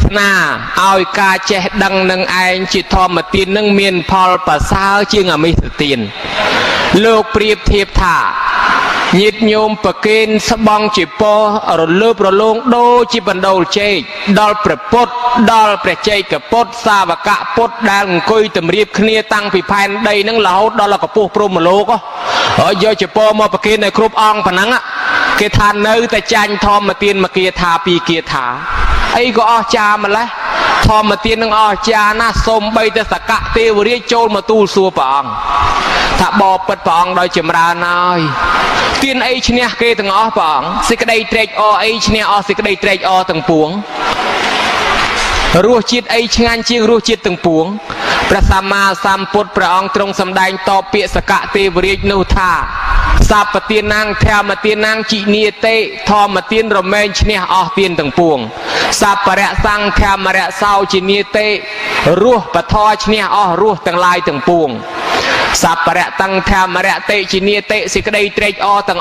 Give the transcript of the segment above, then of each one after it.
na ao ca che đăng nâng anh chỉ thò mà tiền nâng miền Paul và sao chưa ngà mi tiền lục priệp thiệp thả nhiệt nhôm bậc kên sắp băng chỉ po ở lớp rồi luôn đô chỉ ban đầu chơi đòn bể pot đòn bể chơi cả pot xa và cả pot đang coi tầm riệp kia tăng bị phèn đây nâng lão đó là cái po pro mà lô có ở giờ chỉ po mà bậc kên này cướp ong phản nắng á cái than nơi tại tranh thò mà tiền mà kia thả pi kia thả ấy có cha mà lấy thò mà tiền nâng cha na xôm bay tới sạc cả tiêu riết trôi mà tu xua bỏng thả bò bật bỏng đòi chìm ra nói tiền ấy chứ nè kê từng bỏng xí cái đây trách ấy chứ nè xí cái đây trách từng puống rùa chiết ấy chứ ngăn chiếc rùa chiết từng puống Prasama samput praong trong sầm đai to pịa sạc cả tiêu riết nô tha sạp tiền năng theo mà tiền năng chị nia tê thò mà tiền rồi men chứ nè tiền từng puống sạp bẹt sang theo mà bẹt sau chị nia tê rùa và thò chứ nè rùa từng lai từng puống sạp bẹt tăng theo mà bẹt tê chị nia tê xí cái đây trách từng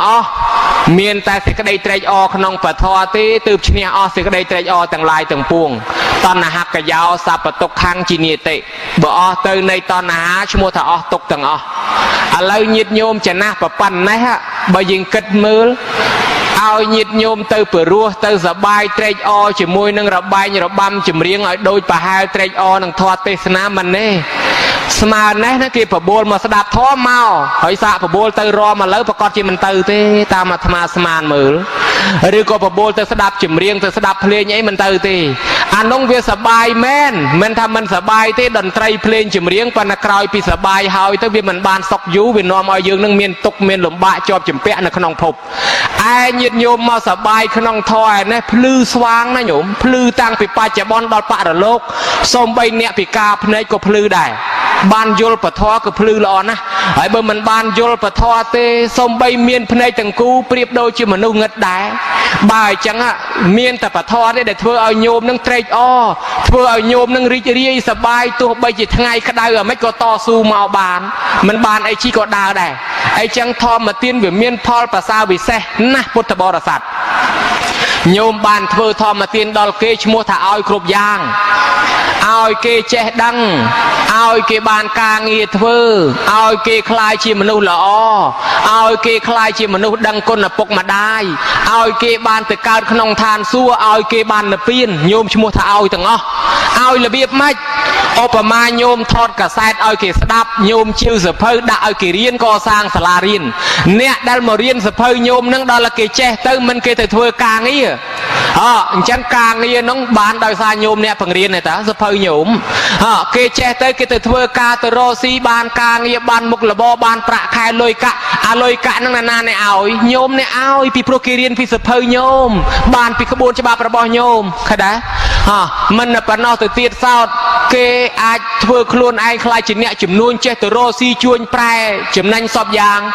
miền ta xí cái đây trách không và thò tê từ chứ nè xí cái đây trách từng lai từng puống tòn là hạt cái dao sạp bẹt tục khang chị nia tê bỏ từ này tòn là há chứ mua thà tục từng lấy nhiệt nhôm chả nát và pan này ha bởi vì kết mưa ao nhiệt nhôm từ bờ rùa từ giờ bay trade chỉ môi nâng rồi bay như rồi băm chìm riêng ở đôi bà hai trade nâng thoa tê sna mình nè mà nè nó kia phải buồn mà sẽ đạp thó mau hỏi sao phải buồn từ ro mà lấy bà con chỉ mình từ thế ta mà tham sman mưa rồi có phải buồn từ sẽ đạp chìm riêng từ sẽ đạp plei nhảy mình từ thì anh nông việc sẽ bay men mình tham mình sẽ bay thế đòn tray plei chìm riêng và nó cày pi sẽ bay hỏi tới vì mình ban sọc dú vì nó mọi dương nâng miền tục miền lồng bạ cho chìm pẹ nó không phục ai nhiệt nhôm mà sẽ bay không thoi nè plư xoang nè nhổm plư tăng bị pa chả bon đọt pạ ở lốc xôm bay nẹt bị cạp này có plư đài ban vô bờ thọ có plư lọ na ấy bờ mình ban vô bờ thọ tê xôm bay miền này từng cú priệp đôi chứ mà nô ngất đá bài chẳng ạ miền tập bờ thọ đấy để thưa ao nhôm nâng trade thưa ao nhôm nâng ri sờ bay tu bay chỉ ngày cái đai ở mấy có to su màu bàn mình bàn ấy chỉ có đào đài ấy chẳng thọ mà tiên về miền Paul và sao bị xe na bút bò ra sạt nhôm bàn thưa thọ mà tiên đòn kê mua thả ao cột giang ao kê che đăng ao kê bàn ca nghề thưa ao kê khai chi mà nu lọ ao kê khai chi mà nu đăng con là bọc mà đai ao kê bàn từ cao không than xua ao kê bàn là pin nhôm mua thả ao từng ao là biết mách Opama nhôm thọt cả sét ao kê đạp nhôm chiêu giờ phơi đã ao kê riêng co sang sala riêng nè đal mà riêng giờ phơi nhôm nâng đó là kê che tới mình kê từ thưa ca nghề chẳng ca nghề nó bán đòi xa nhôm nè bằng riêng này ta giờ phơi nhôm kê che tới kê từ thưa ca từ rosi ban ca nghề ban mục là bo ban prạ khai lôi cả nâng nà này ảo nhôm này ảo pi pro kê riêng pi giờ phơi nhôm ban pi khബôn cho ba pro nhôm khai đá mình là bạn nào từ tiệt sao kê ai thưa luôn ai khai chỉ nè chìm nuôi che từ rosi chuôn prai chìm nanh sọp giang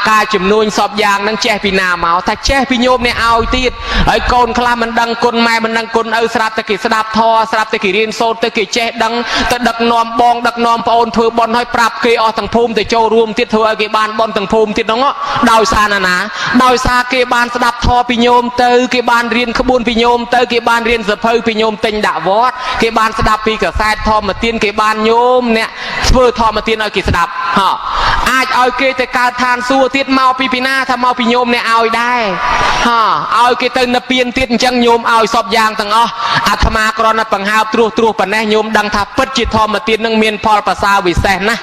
ca chìm nuôi sọp giang nâng che pi nào máu ta che pi nhôm này ảo tiệt ấy con khai mình đăng con mai mình đăng con sạp tê kì sạp thò sạp tê kì riêng sâu tê kì che đăng tê đặc nòm bong đặc nòm pôn thưa bon hơi prap kê thằng phum tê châu ruộng tiệt thưa kê ban bon thằng phum tiệt đó đào xa nà đào xa kê ban sạp thò pi nhôm tê kê ban riêng khബôn pi nhôm tê kê ban riêng giờ phơi pi nhôm tinh đã vót kê ban sạp pi cả sai thò mà tiên kê ban nhôm nè phơi thò mà tiên ở kê sạp ai ao kê tê cao than xua tiệt mau pi pi na tham mau pi nhôm nè ao đai ao kê tê nè piên tiệt chẳng nhôm ao sọp giang thằng tham ma còn là bằng hào trù bằng này nhôm đăng tháp bất chỉ thò mà tiên nâng miền Paul và sao bị xe na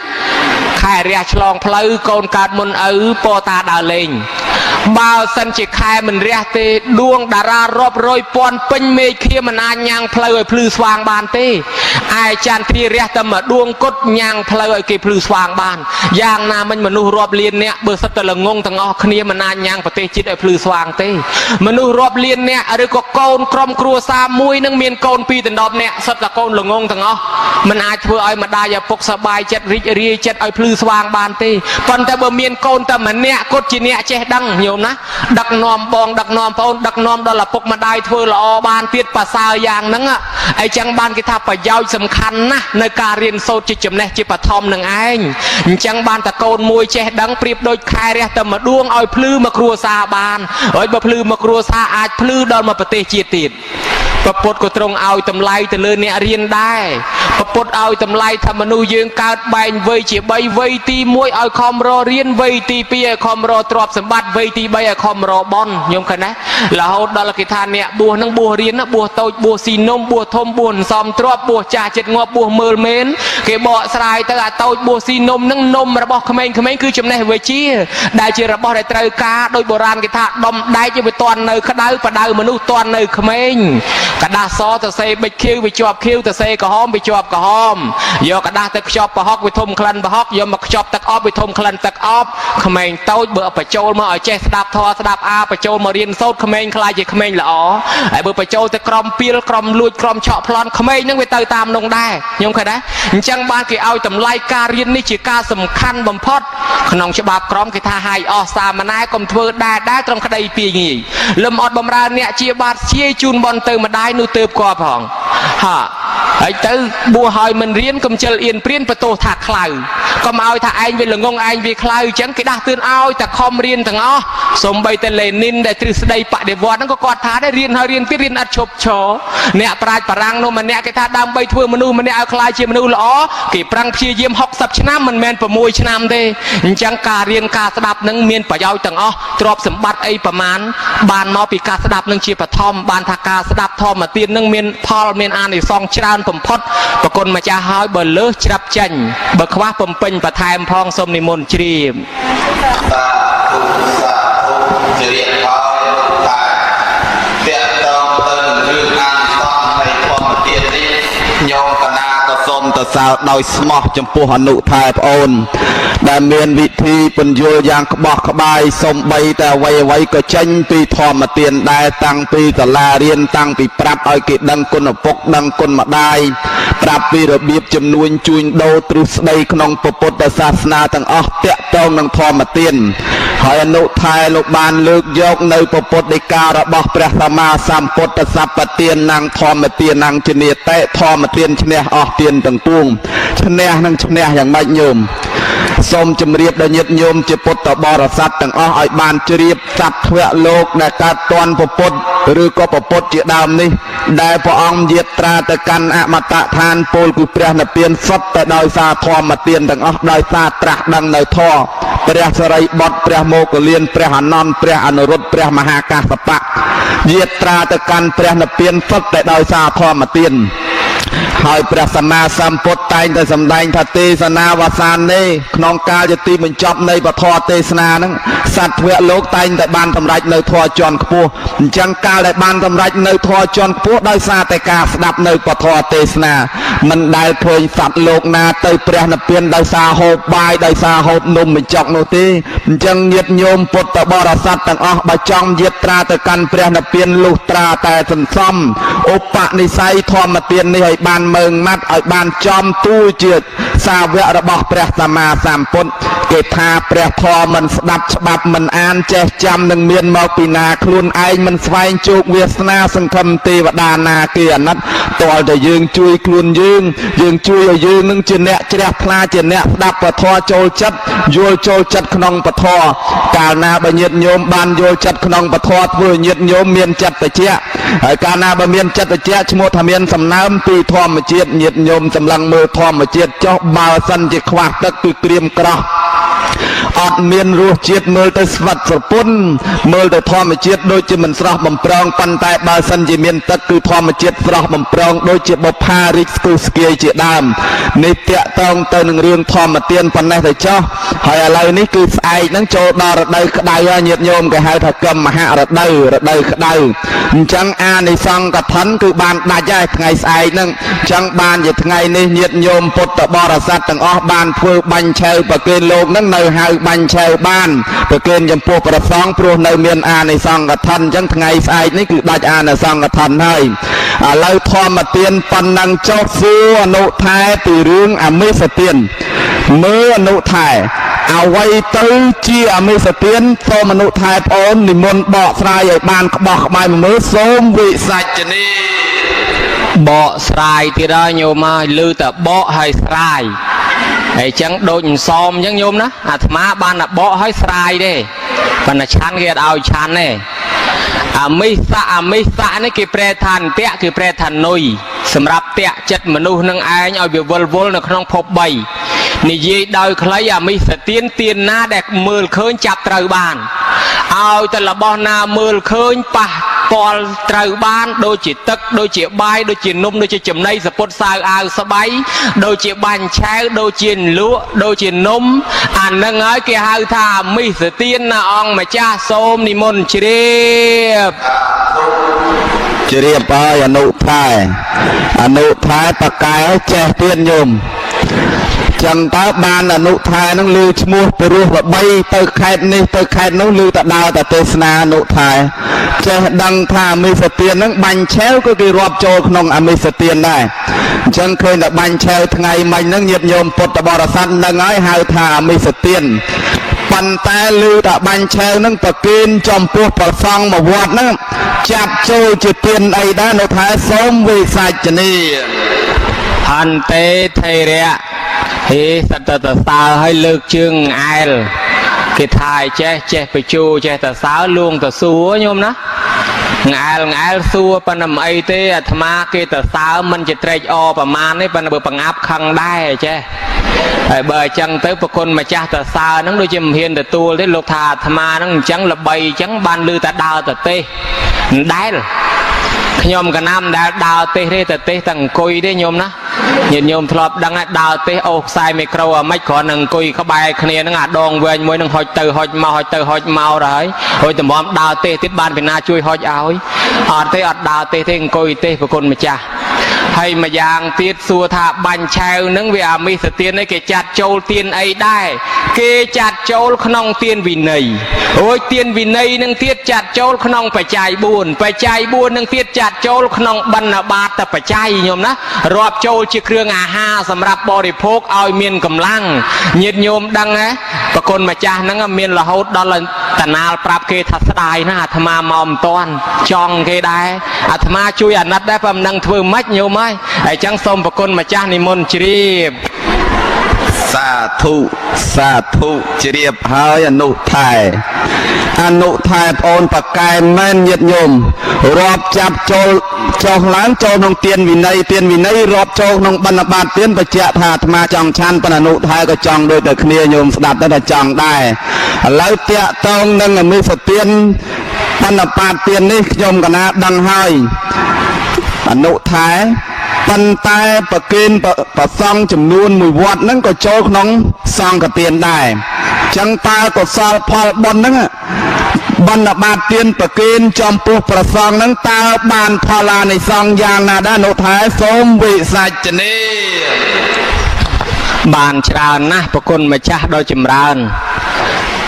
khai ria chlong pleu con cát môn ở po ta đào lên bao sân chỉ khai mình ria tê đuông đà ra rộp rồi pon pin mê kia mình ăn nhang pleu plư xoang bàn tê ai chan thi ria tâm mà đuông cốt nhang pleu kia plư xoang bàn giang na mình nu rộp liên nè bữa sắp tới là ngông thằng kia mình ăn nhang và tê chít ở plư xoang tê mình nu rộp liên nè ở đây có con krom cua sa muôi nâng miền con pi từ đọp nè sắp là con là ngông thằng mình ai thưa ai mà đai giờ phục sa bài chết ri chết ai plư xoang bàn tê còn ta bờ miền con ta mà nè cốt chỉ nè che đăng nhiều ná đặc nòm bong đặc nòm phôn đặc nòm đó là phục mà đai thưa là ban tiết và sao giang nắng ai chẳng ban cái tháp phải giao sầm khăn ná nơi ca riêng sâu chỉ chấm nè chỉ phải thom nâng anh chẳng ban ta con môi che đăng priệp đôi khai ra tầm mà đuông ai plư mà cua sa bàn ơi bờ plư mà cua sa ai plư đó mà bờ tê chia tiệt ประพุทธก็ตรงเอาตำไลแต่เลยเนี่ยเรียนได้ประพุทธเอาตำไลธรรมนูยืงเกิดใบเวยเจียใบเวยตีมวยเอาคอมรอเรียนเวยตีปีไอคอมรอตรอบสมบัติเวยตีใบไอคอมรอบอนยมกันนะแล้วดอลกิธานเนี่ยบัวนั่งบัวเรียนนะบัวโตบัวสีนมบัวทมบัวซอมตรอบบัวจ่าเจ็ดงอบัวเมลเมนเกบอสลายตะโตบัวสีนมนั่งนมระบอกขมิ้นขมิ้นคือจำแนกเวชีได้เจระบอกได้ตรกาโดยโบราณกิธาดมได้จะไปตอนในขดาวประดาวมนุษย์ตอนในขมิ้นกระดาษซอตะเซไปคิวไปจอบคิวตะเซกระหอมไปจอบกระหอมโยกระดาษตะจอบปะฮอกไปทมคลันปะฮอกโยมาจอบตะออบไปทมคลันตะออบขมิ้นโตเบอร์ปะโจลมาเอาเจสดับทอสดับอาปะโจลมาเรียนโซดขมิ้นคลายจะขมิ้นละอ๋อไอเบอร์ปะโจลตะกรอมปีลกรอมลุยกรอมเฉาะพลอนขมิ้นนั่งไปเตยตามลงได้ยมเคยได้จังบ้านกี่เอาตำไลการเรียนนี่จีการสำคัญบ่มพดขนมฉบับกรอมกี่ท่าไฮออสามานายกรมทัวร์ได้ตรงคดีปีงี้ลมอดบำราเนี่ยเชียบาดเชียจูนบอลเติมมาได้นูเติมกว่าผ่องฮะไอ้เตอบัวหอยมันเรียนกำเจริญเอียนเปลี่ยนประตูถักคลายก็มาเอาถ้าไอ้เวลงงไอ้เวคลายจังกี่ด่าเตือนเอาแต่คอมเรียนต่างอ๋อสมใบแต่เลนินได้ตรึกได้ปะเดวอนั่นก็กอดท้าได้เรียนเฮาเรียนที่เรียนอัดชบชอเนี่ยปราดปรังโนมันเนี่ยกี่ท่าดำใบทั่วมนูมันเนี่ยเอาคลายเชียมนูละอ๋อกี่ปรังเชียเยี่ยม60 ชนะมันแมนประมวยชนะเด้จังการเรียนการสดับนังเมียนประยาวต่างอ๋อตรอบสมบัติไอ้ประมาณบานมอปีการสดับนังเชียปทอมบานทากาสดับทอมมาเตียนนังเมียนพอลเมียนอ่านในซองชราญผมพดประกลมาจะหายเบอร์เลือจับจันเบอร์คว้าผมเป็นประธานพองสมนิมนต์จีมจะเรียนเขาตายเตี้ยตองเติมเรื่องงานต้องในความเตี้ยนี้โยมคณะก็สมต่อสาวโดยสมอจมพูหนุทายโอนได้เมียนวิธีปัญโยอย่างขบอกขบายสมใบแต่ไว้ก็เช่นปีทอมาเตียนได้ตั้งปีตลาเรียนตั้งปีปรับเอากิดังคนปกดังคนมาได้ปรับปีระเบียบจำนวนจุนโดตรุสใดขนมปปตศาสนาตั้งอ๋อเตะตองนังทอมาเตียนหอยอนุทายลูกบานเลือกยกในปปตในการระบอบพระสัมมาสัมพุทธสัพปเตียนนางทอมาเตียนนางเจเนเตะทอมาเตียนชนะอ๋อเตียนต่างปุ้งชนะนางชนะอย่างไม่โยมสมจำเรียบได้ยึดโยมจะปตบรสัตต่างอ๋อไอบานจะเรียบสัตว์เพื่อโลกในการตอนปปตหรือก็ปปตเจดามนี้ได้พระองค์เยียตราตะกันอมตะทานโปลกุเปรียนเปลี่ยนสัตแต่โดยซาทอมาเตียนต่างอ๋อโดยซาตรักดังในท่อเปรียสไรบดเปรียโมกเลียนเปรียหนอนเปรียอนุรุตเปรียมหากาสปะเยียตราตะกันเปรียนเปลี่ยนสัตแต่โดยซาทอมาเตียนหอยพระสัมมาสัมพุทธไตรแต่สำแดงทัตเตสนาวสานนี้ขนองกาจะตีมันจบในปทอเตสนานั้นสัตว์เพื่อโลกไตรแต่บานทำไรในทอจอนขปูจังกาได้บานทำไรในทอจอนขปูได้ซาแต่กาสดับในปทอเตสนามันได้เพยสัตว์โลกนาเตยเปรียนเปลี่ยนได้ซาโฮบายได้ซาโฮนุ่มมันจอกโนตีจังเยียดโยมปุตตบรสัตต่างอ๋อบจองเยียตราแต่กันเปรียนเปลี่ยนลูกตราแต่สันซ้ำอุปนิสัยทอมาเตียนในบานเมืองมัดไอบานจอมตู้เจืดสาวะระบอกพระสัมมาสัมพุทธเกธาพระทอมันสดับฉบับมันอ่านเจจำหนึ่งเมียนมาปีนาคลุนไอมันสวายจุกเวสนาสังคมเทวดานาเกียรนัดตัวจะยืงจุยคลุนยืงจุยยืงนึงเจเนะเจรพลาเจเนะดับปะทอโจจัดโยโจจัดขนองปะทอกาลนาบเนียดโยมบานโยจัดขนองปะทอเพื่อเนียดโยมเมียนจัดตะเจียกาลนาบเมียนจัดตะเจียชโมทเมียนสำน้ำปีทอมเจียดเนียดโยมกำลังมือทอมเจียดเจาะบาสันจิควาตักตุเตรียมกระอดเมียนรูเจียดมือแต่สวัสดิ์ปุ่นมือแต่ทอมเจียดโดยจะมันสระบำปรองปันแต่บาสันจิเมียนตักคือทอมเจียดสระบำปรองโดยจะบพาริสกุสเกียเจียดามในเตะตองเตนึงเรื่องทอมเตียนปันแต่เจ้าหอยอะไรนี่คือไอ้นั่งโจดาระได้ขดายเงียบโยมกับไฮถักกมมหาระได้ขดายจังอาในซองกับทันคือบานได้ใจไงไอ้นั่งจังบานอย่างไงนี่เงียบโยมปุตตบรสัตต่างอ๋อบานพูบัญเชยประเกณฑ์โลกนั่งในหายบัญเชยบ้านประเกณฑ์จำพวกประสองปลุกในเมียนอาในซองกับทันจังไงไอ้นี่คือได้อาในซองกับทันให้เราทอมาเตียนปันนังเจ้าซื้ออนุทายตีเรื่องอเมสเตียนเมื่ออนุทายเอาไว้ตื้อเชี่ยอเมสเตียนโตมนุทายพร้อมนิมนต์บอกสายบานบอกไม่เมื่อสมวิสัจนีเบาสายที่ได้โยมมาลือแต่เบาให้สายไอ้จังโดนซ้อมยังโยมนะอาตมาบ้านเบาให้สายเด้ปัญชันเกียรเอาชันเน่ អាមិសៈនេះគេប្រែថាអន្តៈគឺប្រែថានុយសម្រាប់តៈចិត្តមនុស្សនឹងឯងឲ្យវាវល់នៅក្នុងភព3និយាយដោយខ្លីអាមិសទានទានណាដែលមើលឃើញចាប់ត្រូវបានឲ្យតែរបស់ណាមើលឃើញប៉ះពាល់ត្រូវបានដូចជាទឹកដូចជាបាយដូចជានំដូចជាចំណីសពុតសាវអាវស្បៃដូចជាបាញ់ឆាវដូចជាលក់ដូចជានំអានឹងហើយគេហៅថាអាមិសទានណាអង្គម្ចាស់សូមនិមន្តជ្រាបហើយអនុថែបកែចេះទៀនញោមចឹងតើបានអនុថែនឹងលើឈ្មោះពរោះល្បីទៅខេត្តនេះទៅខេត្តនោះលើតដើរតទេសនាអនុថែចេះដឹងថាអមិសទាននឹងបាញ់ឆែវក៏គេរាប់ចូលក្នុងអមិសទានដែរអញ្ចឹងឃើញតែបាញ់ឆែវថ្ងៃមិញហ្នឹងញាតិញោមពុទ្ធបរិស័ទនឹងហើយហៅថាអមិសទានប៉ុន្តែលើតែបាញ់ឆែវនឹងប្រគិនចំពោះប្រសង់មកវត្តហ្នឹងចាប់ចូលជាទានអីដែរនៅថែសូមវិសាចនីហន្តេថេរៈហេសតតសើឲ្យលើកជើងអែលគេថាចេះបញ្ជូចេះតសើលួងតសួរញោមណាងែលសួរប៉ុន្តែមិនអីទេអាត្មាគេតសើមិនជាត្រេកអរប្រមាណទេប៉ុន្តែបើបង្អាប់ខឹងដែរចេះហើយបើអញ្ចឹងទៅប្រគុណម្ចាស់តសើហ្នឹងដូចជាមិនហ៊ានទទួលទេលោកថាអាត្មាហ្នឹងអញ្ចឹងល្បីអញ្ចឹងបានលឺតែដើរតទេសមិនដែលខ្ញុំកណាំដែលដើរទេសទេតែទេសតែអង្គុយទេញោមណាញាតិញោមធ្លាប់ដឹងហើយដើរទេសអូសខ្សែមីក្រូអាម៉េចគ្រាន់តែអង្គុយក្បែរគ្នាហ្នឹងអាដងវែងមួយនឹងហុចទៅហុចមកហុចទៅហុចមកហើយហុចតម្រាំដើរទេសទៀតបានពីណាជួយហុចឲ្យអត់ទេអត់ដើរទេសទេអង្គុយទេសប្រគុណម្ចាស់ហើយម្យ៉ាងទៀតសួរថាបាញ់ឆែវហ្នឹងវាអាមិសទាននេះគេចាត់ចូលទានអីដែរគេចាត់ចូលក្នុងទានវិន័យអូយទានវិន័យនឹងទៀតចាត់ចូលក្នុងបច្ច័យ4បច្ច័យ4នឹងទៀតចាត់ចូលក្នុងបណ្ឌបាតបច្ច័យញោមណារាប់ចូលជាគ្រឿងអាហារសម្រាប់បរិភោគឲ្យមានកម្លាំងញាតិញោមដឹងហ៎ប្រគុណម្ចាស់ហ្នឹងមានរហូតដល់តណាលប្រាប់គេថាស្ដាយណាអាត្មាមកមិនតាន់ចង់គេដែរអាត្មាជួយអាណិតដែរប៉ុន្តែមិនដឹងធ្វើម៉េចញោមហើយអញ្ចឹងសូមប្រគុណម្ចាស់និមន្តជ្រាបសាធុជ្រាបហើយអនុថែប្អូនបកែមែនញាតិញោមរាប់ចាប់ចូលចុះឡើងចូលក្នុងទានវិន័យរាប់ចូលក្នុងបណ្ឌបាតទានបញ្ជាក់ថាអាត្មាចង់ឆាន់ប៉ុន្តែអនុថែក៏ចង់ដូចតែគ្នាញោមស្ដាប់ទៅតែចង់ដែរឥឡូវតាក់តងនឹងអមិសទានបណ្ឌបាតទាននេះខ្ញុំកណាដឹងហើយអនុថែប៉ុន្តែប្រគិនប្រសង់ចំនួនមួយវត្តហ្នឹងក៏ចូលក្នុងសង្ឃទានដែរចឹងតើកុសលផលបុណ្យហ្នឹងបណ្ឌបាតទានប្រគិនចំពោះប្រសង់ហ្នឹងតើបានផលអានិសង្សយ៉ាងណាដែរអនុថែសូមវិសាចនីបានច្រើនណាស់ប្រគុណម្ចាស់ដ៏ចម្រើន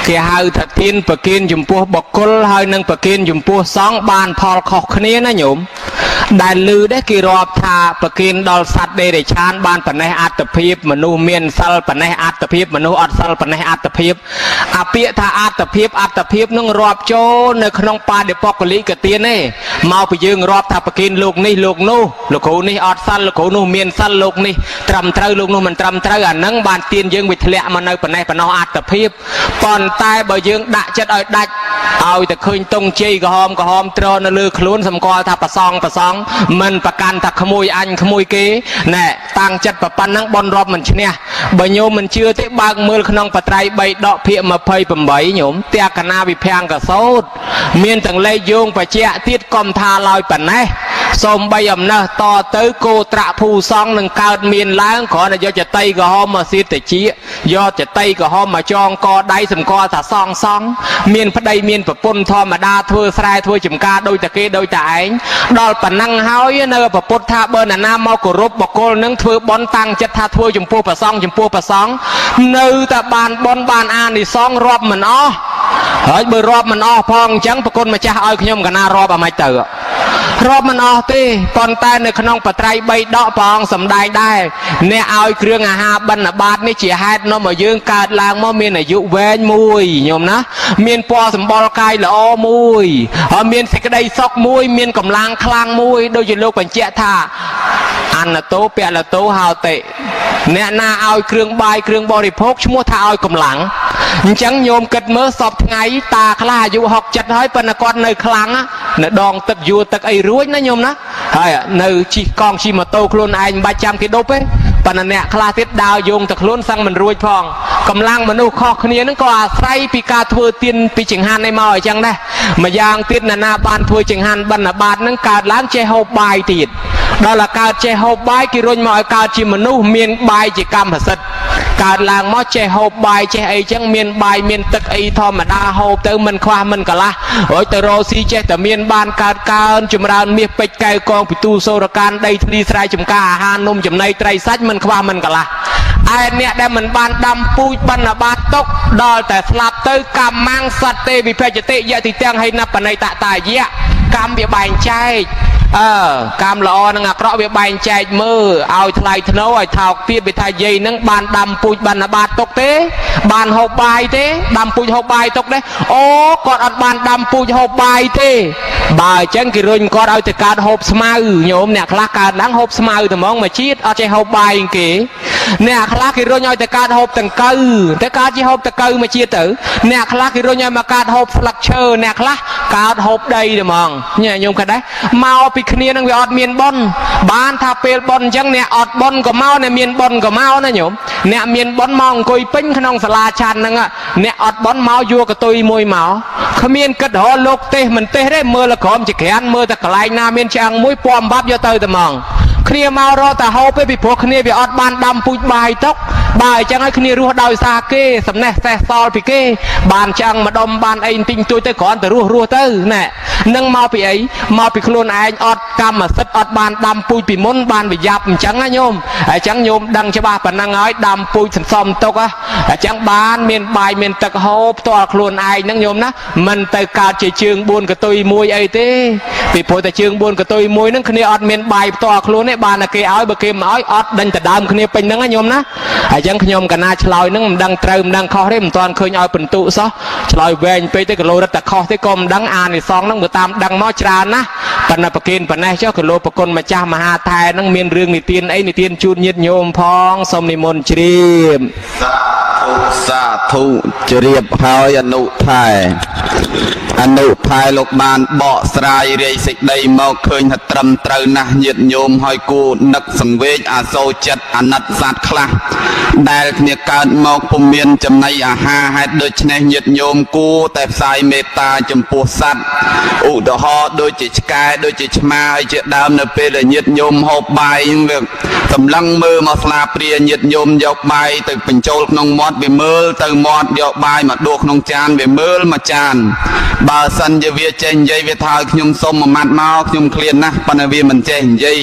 គេហៅថាទានប្រគិនចំពោះបុគ្គលហើយនឹងប្រគិនចំពោះសង្ឃបានផលខុសគ្នាណាញោមដែលឮដែរគេរាប់ថាប្រគិនដល់សត្វដេរឆានបានប៉ណេះអត្តភាពមនុស្សមានសិលប៉ណេះអត្តភាពមនុស្សអត់សិលប៉ណេះអត្តភាពអាពាក្យថាអត្តភាពនឹងរាប់ចូលនៅក្នុងបាដិបកលិកទានទេមកពីយើងរាប់ថាប្រគិនលោកនេះលោកនោះលោកគ្រូនេះអត់សិលលោកគ្រូនោះមានសិលលោកនេះត្រឹមត្រូវលោកនោះមិនត្រឹមត្រូវអានឹងបានទានយើងវាធ្លាក់មកនៅប៉ណេះប៉ណោះអត្តភាពប៉ុន្តែបើយើងដាក់ចិត្តឲ្យដាច់ឲ្យតែឃើញតុងជ័យក្រហមត្រនៅលើខ្លួនសម្គាល់ថាប្រសងមិនប្រកាន់ថាក្មួយអញក្មួយគេណែតាំងចិត្តប្រប៉ុណ្ណឹងបនរាប់មិនឈ្នះបើញោមមិនជឿទេបើកមើលក្នុងបត្រៃ3ដកភាគ28ញោមតែកណាវិភាំងកសោតមានទាំងលេខយោងបច្ចៈទៀតកុំថាឡើយប៉ុណ្ណេះសូមបីអំណះតទៅគោត្រាក់ភូសងនឹងកើតមានឡើងគ្រាន់តែយកចតីក្រហមមកសៀតតិចយកចតីក្រហមមកចងកដៃសម្គាល់ថាសងមានប្តីមានប្រពន្ធធម្មតាធ្វើស្រែធ្វើចំការដូចតែគេដូចតែឯងដល់ប៉ុណ្ណឹងហើយនៅប្រពុតថាបើណានាមកគោរពបកគលនឹងធ្វើបន់តាំងចិត្តថាធ្វើចំពោះប្រសងនៅតែបានបន់បានអានិសង្សរាប់មិនអស់ហើយបើរាប់មិនអស់ផងអញ្ចឹងប្រគុណម្ចាស់ឲ្យខ្ញុំកណារាប់អាម៉េចទៅរាប់មិនអស់ទេប៉ុន្តែនៅក្នុងបត្រៃ3ដកព្រះអង្គសម្ដែងដែរអ្នកឲ្យគ្រឿងអាហារបណ្ឌបាតនេះជាហេតុនាំឲ្យយើងកើតឡើងមកមានអាយុវែងមួយញោមណាមានពណ៌សម្បុរកាយល្អមួយហើយមានសេចក្តីសុខមួយមានកម្លាំងខ្លាំងមួយដូចជាលោកបញ្ជាក់ថាអនតោពលតោហោតិអ្នកណាឲ្យគ្រឿងបាយគ្រឿងបរិភោគឈ្មោះថាឲ្យកម្លាំងអញ្ចឹងញោមគិតមើលសពថ្ងៃតាខ្លះអាយុ60 70ហើយប៉ុន្តែគាត់នៅខ្លាំង នៅដងទឹកយួរទឹកអីរួចណាញោមណាហើយនៅជិះកង់ជិះម៉ូតូខ្លួនឯងមិនបាច់ចាំគេដប់ទេប៉ុន្តែអ្នកខ្លះទៀតដើរយោងទៅខ្លួនសឹងមិនរួចផងកម្លាំងមនុស្សខុសគ្នានឹងក៏អាស្រ័យពីការធ្វើទានពីចង្ហាន់ឯមកអញ្ចឹងដែរម្យ៉ាងទៀតណាបានធ្វើចង្ហាន់បិណ្ឌបាតនឹងកើតឡើងចេះហូបបាយទៀតដល់តែកើតចេះហូបបាយគេរុញមកឲ្យកើតជាមនុស្សមានបាយជាកម្មសិទ្ធិកើតឡើងមកចេះហូបបាយចេះអីចឹងមានបាយមានទឹកអីធម្មតាហូបទៅមិនខ្វះមិនកន្លះរួចទៅរកស៊ីចេះតែមានបានកើតកើនចម្រើនមាសពេជ្រកែវកងពិទូសូរកានដីធ្លីស្រែចម្ការអាហារនំចំណីត្រីសាច់មិនខ្វះមិនកន្លះឯអ្នកដែលមិនបានដាំពូជបណ្ឌបាតទុកដល់តែស្លាប់ទៅកម្មមាំងសត្វទេវិភេជតិយតិទាំងហើយណបណៃតតាយៈកម្មវាបែងចែកកម្មល្អនឹងអាក្រក់វាបែងចែកមើលឲ្យថ្លៃធ្នូឲ្យថោកទៀតវាថាយាយនឹងបានដាំពូជបណ្ឌបាតទុកទេបានហូបបាយទេដាំពូជហូបបាយទុកទេអូគាត់អត់បានដាំពូជហូបបាយទេបើអញ្ចឹងគេរុញគាត់ឲ្យទៅកើតហូបស្មៅញោមអ្នកខ្លះកើតឡើងហូបស្មៅតែហ្មងមកជាតិអត់ចេះហូបបាយគេអ្នកខ្លះគេរុញឲ្យទៅកើតហូបតង្កូវទៅកើតជាហូបតង្កូវមកជាតិទៅអ្នកខ្លះគេរុញឲ្យមកកើតហូបស្លឹកឈើអ្នកខ្លះកើតហូបដីតែហ្មងញោមគាត់ដែរមកពីគ្នានឹងវាអត់មានប៉ុនបានថាពេលប៉ុនអញ្ចឹងអ្នកអត់ប៉ុនក៏មកអ្នកមានប៉ុនក៏មកណាញោមអ្នកមានប៉ុនមកអង្គុយពេញក្នុងសាលាឆាន់ហ្នឹងអ្នកអត់ប៉ុនមកយកកតុយមួយមកគ្មានគិតរកលោកទេសមិនទេសទេមើលក្រមជាក្រានមើលតែកន្លែងណាមានឆ្អឹងមួយពំបាប់យកទៅតែហ្មងគ្នាមករកតែហូបទេពីព្រោះគ្នាវាអត់បានដាំពូជបាយទុកបើអញ្ចឹងឲ្យគ្នារស់ដោយសារគេសំណេះសេះសល់ពីគេបានឆ្អឹងម្ដុំបានអីបន្តិចបន្តួចទៅគ្រាន់តែរស់ទៅណែនឹងមកពីអីមកពីខ្លួនឯងអត់កម្មសិទ្ធិអត់បានដាំពូជពីមុនបានប្រយ័ត្នអញ្ចឹងណាញោមអញ្ចឹងញោមដឹងច្បាស់ប៉ុណ្ណឹងហើយដាំពូជសន្សំទុកអញ្ចឹងបានមានបាយមានទឹកហូបផ្ទាល់ខ្លួនឯងហ្នឹងញោមណាមិនទៅកើតជាជើង4កតុយមួយអីទេពីព្រោះតែជើង4កតុយមួយហ្នឹងគ្នាអត់មានបាយផ្ទាល់ខ្លួនទេបានតែគេឲ្យបើគេមិនឲ្យអត់ដេញទៅដើមគ្នាពេញហ្នឹងណាញោមណាអញ្ចឹងខ្ញុំកណាឆ្លើយហ្នឹងមិនដឹងត្រូវមិនដឹងខុសទេមិនទាន់ឃើញឲ្យបន្ទុសោះឆ្លើយវែងពេកទៅគីឡូរត់តែខុសទេក៏មិនដឹងអានិសងហ្នឹងមើលតាមដឹងមកច្រើនណាប៉ុន្តែប្រគិនប៉ុណ្ណេះចុះគីឡូប្រគុណម្ចាស់មហាថែហ្នឹងមានរឿងនិទានអីនិទានជូនញាតិញោមផងសូមនិមន្តជ្រាបសាធុជ្រាបហើយអនុថែលោកបានបកស្រាយរាយសេចក្តីមកឃើញថាត្រឹមត្រូវណាស់ញាតិញោមហើយគួរនឹកសង្វេគអាសូរចិត្តអាណិតសត្វខ្លះដែលគ្នាកើតមកពុំមានចំណីអាហារហេតុដូច្នេះញាតិញោមគួរតែផ្សាយមេត្តាចំពោះសត្វឧទាហរណ៍ដូចជាឆ្កែដូចជាឆ្មាឲ្យជាដើមនៅពេលដែលញាតិញោមហូបបាយវាសម្លឹងមើលមកស្លាព្រាញាតិញោមយកបាយទៅបញ្ចូលក្នុងមាត់វាមើលទៅមាត់យកបាយមកដួសក្នុងចានវាមើលមកចានបើសិនជាវាចេះនិយាយវាថាឲ្យខ្ញុំសុំមួយម៉ាត់មកខ្ញុំឃ្លានណាស់ប៉ុន្តែវាមិនចេះនិយាយ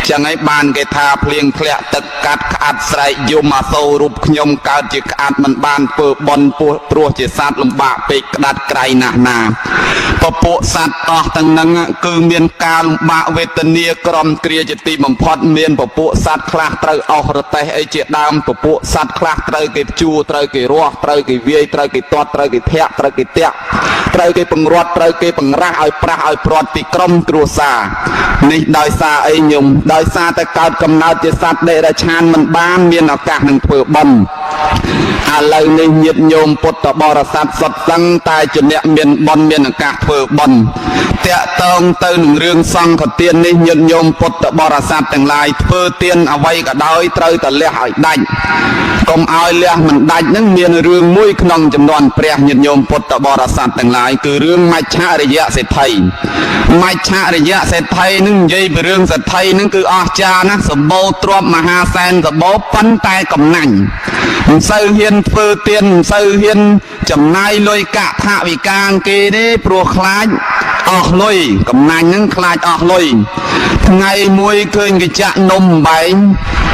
ចឹងហើយបានគេថាភ្លៀងធ្លាក់ទឹកកាត់ក្អាត់ស្រែកយំអាសូររូបខ្ញុំកើតជាក្អាត់មិនបានធ្វើបន់ពោះព្រោះជាសត្វលំបាកពេកក្តាត់ក្រៃណាស់ណាពពួកសត្វអស់ទាំងហ្នឹងគឺមានការលំបាកវេទនាក្រំគ្រាជាទីបំផុតមានពពួកសត្វខ្លះត្រូវអស់រទេះអីជាដើមពពួកសត្វខ្លះត្រូវគេជួត្រូវគេរស់ត្រូវគេវាយត្រូវគេទាត់ត្រូវគេធាក់ត្រូវគេតាក់ត្រូវគេបង្រាត់ត្រូវគេបង្រាស់ឲ្យប្រាស់ឲ្យព្រាត់ពីក្រុមគ្រួសារនេះដោយសារអីញោមដោយសារតែកើតកំណើតជាសត្វដេរឆានមិនបានមានឱកាសនឹងធ្វើបុណ្យឥឡូវនេះញាតិញោមពុទ្ធបរិស័ទសុទ្ធសឹងតែជាអ្នកមានបុណ្យមានឱកាសធ្វើបុណ្យតាក់ទងទៅនឹងរឿងសង្ឃទាននេះញាតិញោមពុទ្ធបរិស័ទទាំងឡាយធ្វើទានអ្វីក៏ដោយត្រូវតែលះឲ្យដាច់កុំឲ្យលះមិនដាច់នឹងមានរឿងមួយក្នុងចំនួនព្រះញាតិញោមពុទ្ធបរិស័ទទាំងឡាយគឺរឿងមច្ឆរិយសេដ្ឋីមច្ឆរិយសេដ្ឋីនឹងនិយាយពីរឿងសេដ្ឋីនឹងគឺអស្ចារ្យណាស់សម្បូរទ្រព្យមហាសែនសម្បូរប៉ុន្តែកំណាញ់មិនសូវហ៊ានធ្វើទានមិនសូវហ៊ានចំណាយលុយកថវិកាគេទេព្រោះខ្លាចអស់លុយកំណាញ់ហ្នឹងខ្លាចអស់លុយថ្ងៃមួយឃើញគេចាក់នំបែង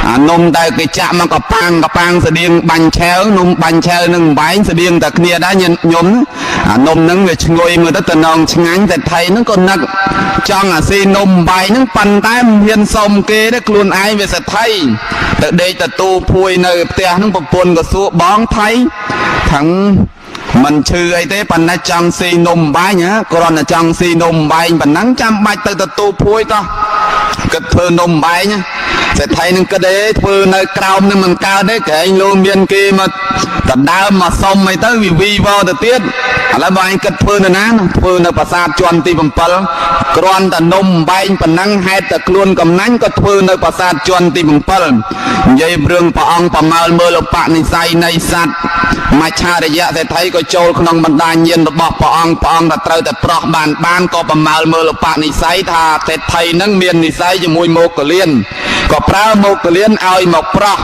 អានំដែលគេចាក់មកកប៉ាំងស្តៀងបាញ់ឆែវនំបាញ់ឆែវនឹងបែងស្តៀងតែគ្នាដែរញោមអានំហ្នឹងវាឈ្ងុយមើលទៅតំណងឆ្ងាញ់តែថៃហ្នឹងក៏នឹកចង់អាស៊ីនំបែងហ្នឹងប៉ុន្តែមិនហ៊ានសុំគេទេខ្លួនឯងវាសថៃទៅដេកទទួលភួយនៅផ្ទះហ្នឹងប្រពន្ធក៏សួរបងថៃថឹងមិនឈឺអីទេប៉ុន្តែចង់ស៊ីនំបែងគ្រាន់តែចង់ស៊ីនំបែងប៉ុណ្ណឹងចាំបាច់ទៅទទួលភួយតោះគិតធ្វើនំបែង សេដ្ឋីនឹងគិតទេធ្វើនៅក្រោមនឹងមិនកើតទេក្រែងលោកមានគេមកដណ្ដើមមកសុំអីទៅវាវីវទៅទៀតឥឡូវបងឯងគិតធ្វើនៅណាធ្វើនៅប្រាសាទជាន់ទី7គ្រាន់តែនំបែងប៉ុណ្ណឹងហេតុតែខ្លួនកំណាញ់ក៏ធ្វើនៅប្រាសាទជាន់ទី7និយាយរឿងព្រះអង្គប្រមាលមើលឧបនិស្ស័យនៃសត្វមច្ឆារយៈសេដ្ឋីក៏ចូលក្នុងបណ្ដាញាណរបស់ព្រះអង្គថាត្រូវតែប្រោះបានក៏ប្រមាលមើលឧបនិស្ស័យថាសេដ្ឋីនឹងមាននិស្ស័យជាមួយមោគលានក៏ប្រើមោគលានឲ្យមកប្រោះ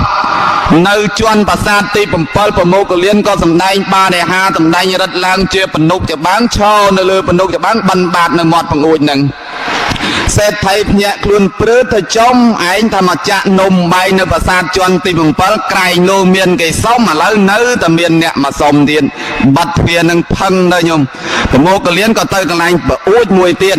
នៅជាន់ប្រាសាទទី7ប្រមោគលានក៏សម្ដែងបានឯហាសម្ដែងរិទ្ធឡើងជាបនុកច្បាំងឈរនៅលើបនុកច្បាំងបិណ្ឌបាតនៅមាត់បង្អួចនឹងសេដ្ឋីភ្ញាក់ខ្លួនព្រឺទៅចំឯងថាមកចាក់នំបាយនៅប្រាសាទជាន់ទី7ក្រែងលោកមានគេសុំឥឡូវនៅតែមានអ្នកមកសុំទៀតបាត់ទ្វារនឹងផឹងទៅញោមប្រមោគលានក៏ទៅកន្លែងប្រអួចមួយទៀត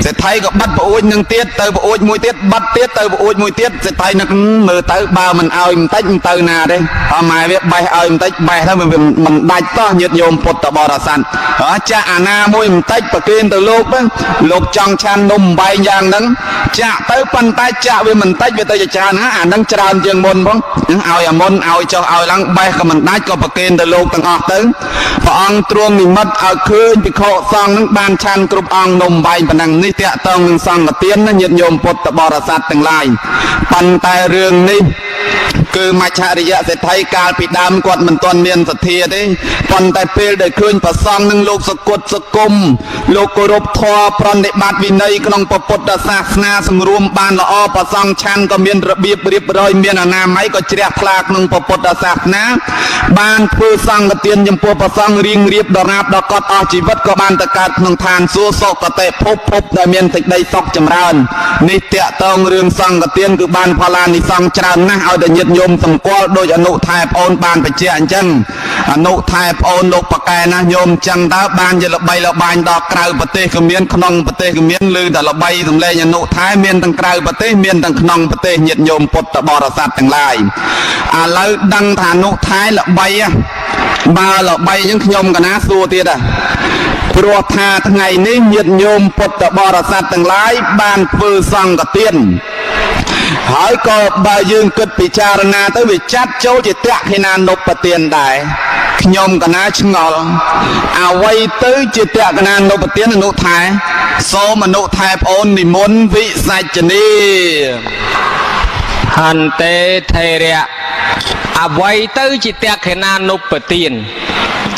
សេដ្ឋីក៏បាត់ប្រអួចនឹងទៀតទៅប្រអួចមួយទៀតបាត់ទៀតទៅប្រអួចមួយទៀតសេដ្ឋីនឹងមើលទៅបើមិនឲ្យបន្តិចមិនទៅណាទេអម៉ែវាបេះឲ្យបន្តិចបេះទៅវាមិនដាច់តោះញាតិញោមពុទ្ធបរិស័ទចាក់អាណាមួយបន្តិចប្រគេនទៅលោកចង់ឆាននំបាយយ៉ាងហ្នឹងចាក់ទៅប៉ុន្តែចាក់វាមិនតិចវាទៅជាច្រើនណាអាហ្នឹងច្រើនជាងមុនផងឲ្យអាមុនឲ្យចុះឲ្យឡើងបេះក៏មិនដាច់ក៏ប្រគេនទៅលោកទាំងអស់ទៅព្រះអង្គទ្រង់និមិត្តឲ្យឃើញភិក្ខុសង្ឃហ្នឹងបានឆានគ្រប់អង្គនំបាយប៉ុណ្ណឹងនេះតាក់ទងនឹងសង្ឃទានណាញាតិញោមពុទ្ធបរិស័ទទាំងឡាយប៉ុន្តែរឿងនេះគឺមច្ឆរិយសេដ្ឋីកាលពីដើមគាត់មិនទាន់មានសទ្ធាទេប៉ុន្តែពេលដែលឃើញប្រសង់នឹងលោកសគុតសគុំលោកគោរពធម៌ប្រណិប័តវិន័យក្នុងពុទ្ធសាសនាសម្រួមបានល្អប្រសង់ឆាន់ក៏មានរបៀបរៀបរយមានអនាម័យក៏ជ្រះថ្លាក្នុងពុទ្ធសាសនាបានធ្វើសង្ឃទានចំពោះប្រសង់រៀងរៀបដរាបដល់គាត់អស់ជីវិតក៏បានទៅកើតក្នុងឋានសួគ៌សុគតិភពដែលមានសេចក្តីសុខចម្រើននេះតាក់ទងរឿងសង្ឃទានគឺបានផល្លានិសង្ឃច្រើនណាស់ឲ្យតែញាតិញោមសម្គាល់ដោយអនុថែប្អូនបានបញ្ជាក់អញ្ចឹងអនុថែប្អូនលោកប៉កែណាញោមអញ្ចឹងតើបានជាល្បីល្បាញដល់ក្រៅប្រទេសក៏មានក្នុងប្រទេសក៏មានឬតែល្បីសម្លេងអនុថែមានទាំងក្រៅប្រទេសមានទាំងក្នុងប្រទេសញាតិញោមពុទ្ធបរិស័ទទាំងឡាយឥឡូវដឹងថាអនុថែល្បីបើល្បីអញ្ចឹងខ្ញុំកណាសួរទៀតព្រោះថាថ្ងៃនេះញាតិញោមពុទ្ធបរិស័ទទាំងឡាយបានធ្វើសង្ឃទានហើយក៏បើយើងគិតពិចារណាទៅវាចាត់ចូលជាតក្ខិណានុបទានដែរខ្ញុំកណាឆ្ងល់អ្វីទៅជាតក្ខិណានុបទានអនុថែសូមអនុថែប្អូននិមន្តវិសាចនីហន្តេថេរៈអ្វីទៅជាតក្ខិណានុបទាន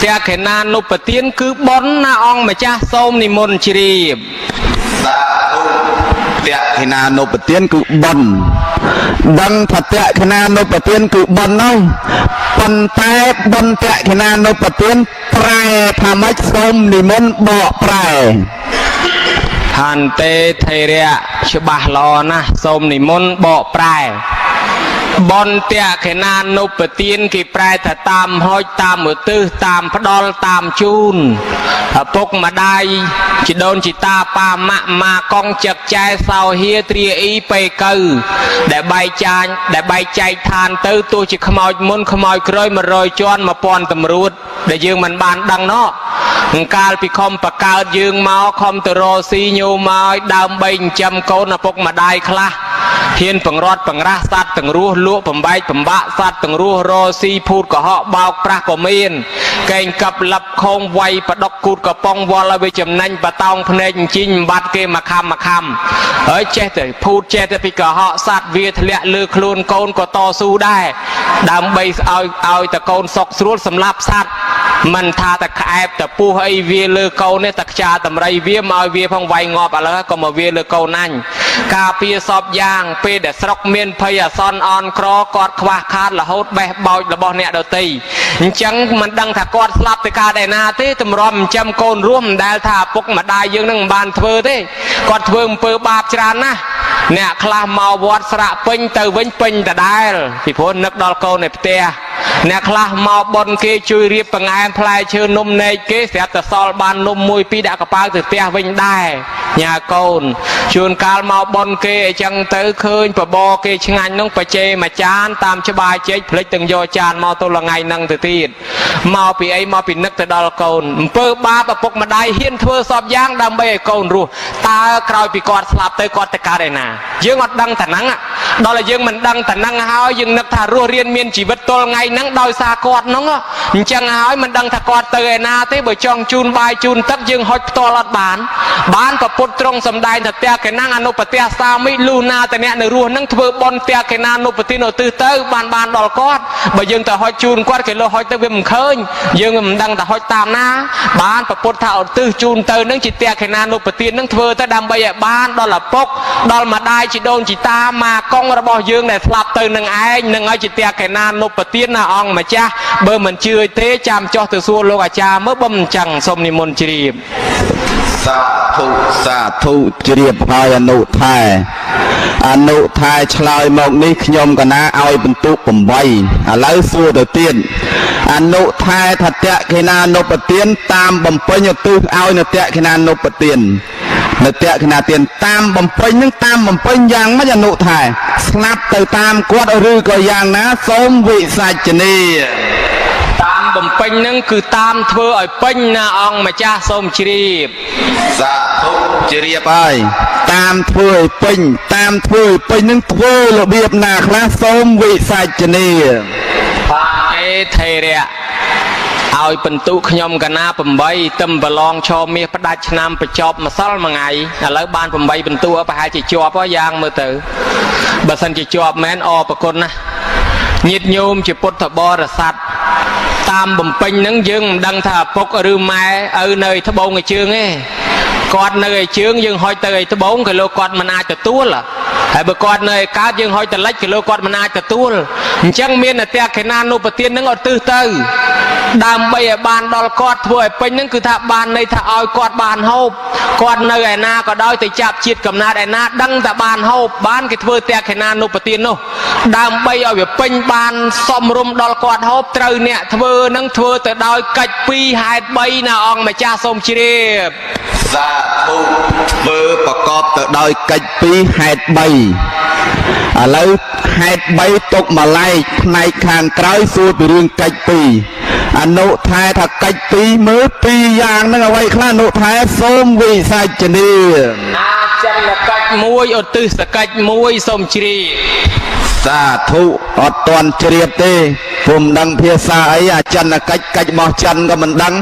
តក្ខិណានុបទានគឺបុណ្យណាអង្គម្ចាស់សូមនិមន្តជ្រាបសាធុតក្ខិណានុបទានគឺបុណ្យដឹងថាតក្ខិណានុបទានគឺបុណ្យនោះប៉ុន្តែបុណ្យតក្ខិណានុបទានប្រែថាម៉េចសូមនិមន្តបកប្រែហន្តេថេរៈច្បាស់ល្អណាស់សូមនិមន្តបកប្រែបុណ្យតក្ខិណានុបទានគេប្រែថាតាមហុចតាមឧទ្ទិសតាមផ្ដាល់តាមជូនឪពុកម្ដាយជីដូនជីតាប៉ាម៉ាក់ម៉ាកងចឹកចែសោហៀត្រាអ៊ីពេកើដែលបែកចែកឋានទៅទោះជាខ្មោចមុនខ្មោចក្រោយ100ជាន់1000តម្រួតដែលយើងមិនបានដឹងណោះកាលពីខំបកើតយើងមកខំទៅរកស៊ីញោមមកដើម្បីចិញ្ចឹមកូនឪពុកម្ដាយខ្លះហ៊ានបង្រត់បង្រាស់សត្វទាំងរស់លក់បំបែកបំបាក់សត្វទាំងរស់រកស៊ីភូតកុហកបោកប្រាស់ក៏មានកែងកាប់លឹបខោងវាយបដុកគូតកំប៉ុងវល់ឲ្យវាចំណេញបតោងភ្នែកអញ្ជីងបាត់គេមកខំហើយចេះតែភូតចេះតែពីកុហកសត្វវាធ្លាក់លើខ្លួនកូនក៏តស៊ូដែរដើម្បីឲ្យតកូនសុកស្រួលសម្លាប់សត្វមិនថាតែក្អែបតែពុះអីវាលើកូននេះតែខ្ចាតម្រៃវាមកឲ្យវាផងវាយងាប់ឥឡូវក៏មកវាលើកូនអញការពារសពយ៉ាងពេលដែលស្រុកមានភ័យអាសន្នអន់ក្រគាត់ខ្វះខាតរហូតបេះបោចរបស់អ្នកដទៃអញ្ចឹងមិនដឹងថាគាត់ស្លាប់ទៅកើតឯណាទេទម្រាំចិញ្ចឹមកូនរួមមិនដែលថាឪពុកម្ដាយយើងនឹងមិនបានធ្វើទេគាត់ធ្វើអំពើបាបច្រើនណាស់អ្នកខ្លះមកវត្តស្រាក់ពេញទៅវិញពេញដដែលពីព្រោះនឹកដល់កូននៅផ្ទះអ្នកខ្លះមកបន់គេជួយរៀបបង្អែមផ្លែឈើនំនែកគេស្រាប់តែសល់បាននំមួយពីរដាក់កប៉ាល់ទៅផ្ទះវិញដែរញ៉ាកូនជួនកាលមកបន់គេអញ្ចឹងទៅឃើញបបរគេឆ្ងាញ់នោះបច្ចេមួយចានតាមច្បារជែកផ្លិចទាំងយកចានមកទល់ថ្ងៃហ្នឹងទៅទៀតមកពីអីមកពីនឹកទៅដល់កូនអំពើបាបឪពុកម្ដាយហ៊ានធ្វើសពយ៉ាងដើម្បីឲ្យកូនរស់តើក្រោយពីគាត់ស្លាប់ទៅគាត់ទៅកើតឯណាយើងអត់ដឹងតែហ្នឹង ដល់តែយើងមិនដឹងតែនឹងហើយយើងនឹកថារស់រៀនមានជីវិតទល់ថ្ងៃហ្នឹងដោយសារគាត់ហ្នឹងអញ្ចឹងហើយមិនដឹងថាគាត់ទៅឯណាទេបើចង់ជូនបាយជូនទឹកយើងហុចផ្ទាល់អត់បានប្រពុតត្រង់សម្ដែងថាតែកេណាអនុបទាសាមិលុះណាតែអ្នកនៅរស់ហ្នឹងធ្វើបន់តែកេណានុបទានឧទ្ទិសទៅបានដល់គាត់បើយើងទៅហុចជូនគាត់គេលើហុចទៅវាមិនឃើញយើងមិនដឹងថាហុចតាមណាបានប្រពុតថាឧទ្ទិសជូនទៅហ្នឹងជាតែកេណានុបទានហ្នឹងធ្វើទៅដើម្បីឲ្យបានដល់ឪពុកដល់ម្ដាយជីដូនជីតាម៉ាកុងរបស់យើងដែលស្លាប់ទៅនឹងឯងនឹងឲ្យជាតែកេណានុបទានណាអង្គម្ចាស់បើមិនជឿទេចាំចោះទៅសួរលោកអាចារ្យមើលបើមិនចឹងសូមនិមន្តជ្រាបសាធុជ្រាបហើយអនុថែឆ្លើយមកនេះខ្ញុំកណាឲ្យបន្ទុក8ឥឡូវសួរទៅទៀតអនុថែថាតៈខេណានុបទានតាមបំពេញឧទ្ទិសឲ្យនៅតៈខេណានុបទាននៅតៈខេណាទានតាមបំពេញនឹងតាមបំពេញយ៉ាងម៉េចអនុថែស្លាប់ទៅតាមគាត់ឬក៏យ៉ាងណាសូមវិសាចនាតាមបំពេញហ្នឹងគឺតាមធ្វើឲ្យពេញណាអង្គម្ចាស់សូមជ្រាបសាធុជ្រាបហើយតាមធ្វើឲ្យពេញហ្នឹងធ្វើរបៀបណាខ្លះសូមវិសាចនាបាទអេថេរៈឲ្យបន្ទុខ្ញុំកណា8ទឹមប្រឡងឈរមាសផ្ដាច់ឆ្នាំបញ្ចប់ម្សិលមួយថ្ងៃឥឡូវបាន8បន្ទុប្រហែលជាជាប់យ៉ាងមើលទៅបើសិនជាជាប់មែនអរប្រគុណណាញាតិញោមជាពុទ្ធបរិស័ទតាមបំពេញហ្នឹងយើងមិនដឹងថាឪពុកឬម៉ែឪនៅឯត្បូងឯជើងទេគាត់នៅឯជើងយើងហុចទៅឯត្បូងក៏លោកគាត់មិនអាចទទួលហើយបើគាត់នៅឯកើតយើងហុចទៅលិចក៏លោកគាត់មិនអាចទទួលអញ្ចឹងមានតែកេណានុបទានហ្នឹងឧទ្ទិសទៅដើម្បីឲ្យបានដល់គាត់ធ្វើឲ្យពេញហ្នឹងគឺថាបានន័យថាឲ្យគាត់បានហូបគាត់នៅឯណាក៏ដោយទៅចាប់ជាតិកំណើតឯណាដឹងតែបានហូបបានគេធ្វើតែកេណានុបទាននោះដើម្បីឲ្យវាពេញបានសមរម្យដល់គាត់ហូបត្រូវអ្នកធ្វើហ្នឹងធ្វើទៅដោយកិច្ច2ហេតុ3ណាអង្គម្ចាស់សូមជ្រាបសាធុធ្វើប្រកបទៅដោយកិច្ច2ហេតុ3ឥឡូវហេតុ3ទុកម្លែកផ្នែកខាងក្រោយសួរពីរឿងកិច្ច2អនុថែថាកិច្ច2មើល2យ៉ាងហ្នឹងអ្វីខ្លះអនុថែសូមវិសាចនាអាចិនកិច្ច1ឧទ្ទិសកិច្ច1សូមជ្រាបសាធុអត់ទាន់ជ្រាបទេពុំដឹងភាសាអីអាចិនកិច្ចរបស់ចិនក៏មិនដឹង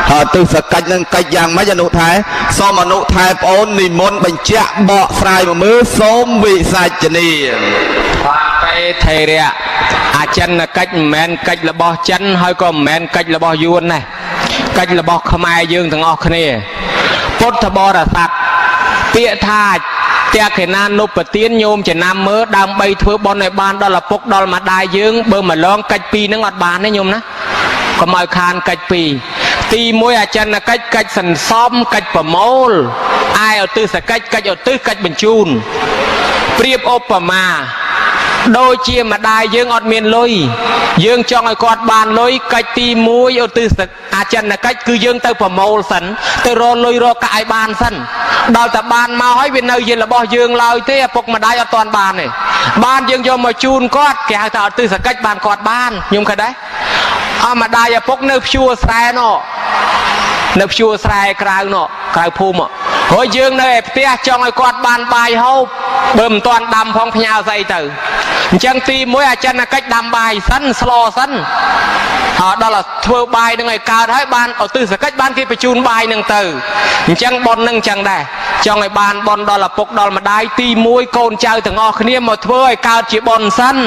ហើយទិសកិច្ចនឹងកិច្ចយ៉ាងម៉េចអនុថែសូមអនុថែប្អូននិមន្តបញ្ជាក់បកស្រាយមកមើលសូមវិសាចនាបាទទេថេរៈអាចិនកិច្ចមិនមែនកិច្ចរបស់ចិនហើយក៏មិនមែនកិច្ចរបស់យួនដែរកិច្ចរបស់ខ្មែរយើងទាំងអស់គ្នាពុទ្ធបរិស័ទពាក្យថាតេកេណានុបទានញោមចំណាំមើលដើម្បីធ្វើបុណ្យឲ្យបានដល់ឪពុកដល់ម្ដាយយើងបើម្លងកិច្ច2ហ្នឹងអត់បានទេញោមណាកុំឲ្យខានកិច្ច2ទី1អចិន្នកិច្ចសន្សំកិច្ចប្រមូលឯឧទ្ទិសកិច្ចឧទ្ទិសកិច្ចបញ្ជូនប្រៀបឧបមាដូចជាម្ដាយយើងអត់មានលុយយើងចង់ឲ្យគាត់បានលុយកិច្ចទី1ឧទ្ទិសអចិន្នកិច្ចគឺយើងទៅប្រមូលសិនទៅរកលុយរកកាក់ឲ្យបានសិនដល់តែបានមកហើយវានៅជារបស់យើងឡើយទេឪពុកម្ដាយអត់ទាន់បានទេបានយើងយកមកជូនគាត់គេហៅថាឧទ្ទិសកិច្ចបានគាត់បានខ្ញុំឃើញដែរម្ដាយឪពុកនៅភ្ជួរស្រែនោះនៅភ្ជួរស្រែក្រៅនោះក្រៅភូមិហើយយើងនៅឯផ្ទះចង់ឲ្យគាត់បានបាយហូបបើមិនទាន់ដាំផងផ្ញើស្អីទៅអញ្ចឹងទី1អចិន្នកិច្ចដាំបាយសិនស្លសិនហើយដល់ធ្វើបាយនឹងឲ្យកើតហើយបានឧទ្ទិសកិច្ចបានគេបញ្ជូនបាយនឹងទៅអញ្ចឹងប៉ុននឹងអញ្ចឹងដែរចង់ឲ្យបានប៉ុនដល់ឪពុកដល់ម្ដាយទី1កូនចៅទាំងអស់គ្នាមកធ្វើឲ្យកើតជាប៉ុនសិន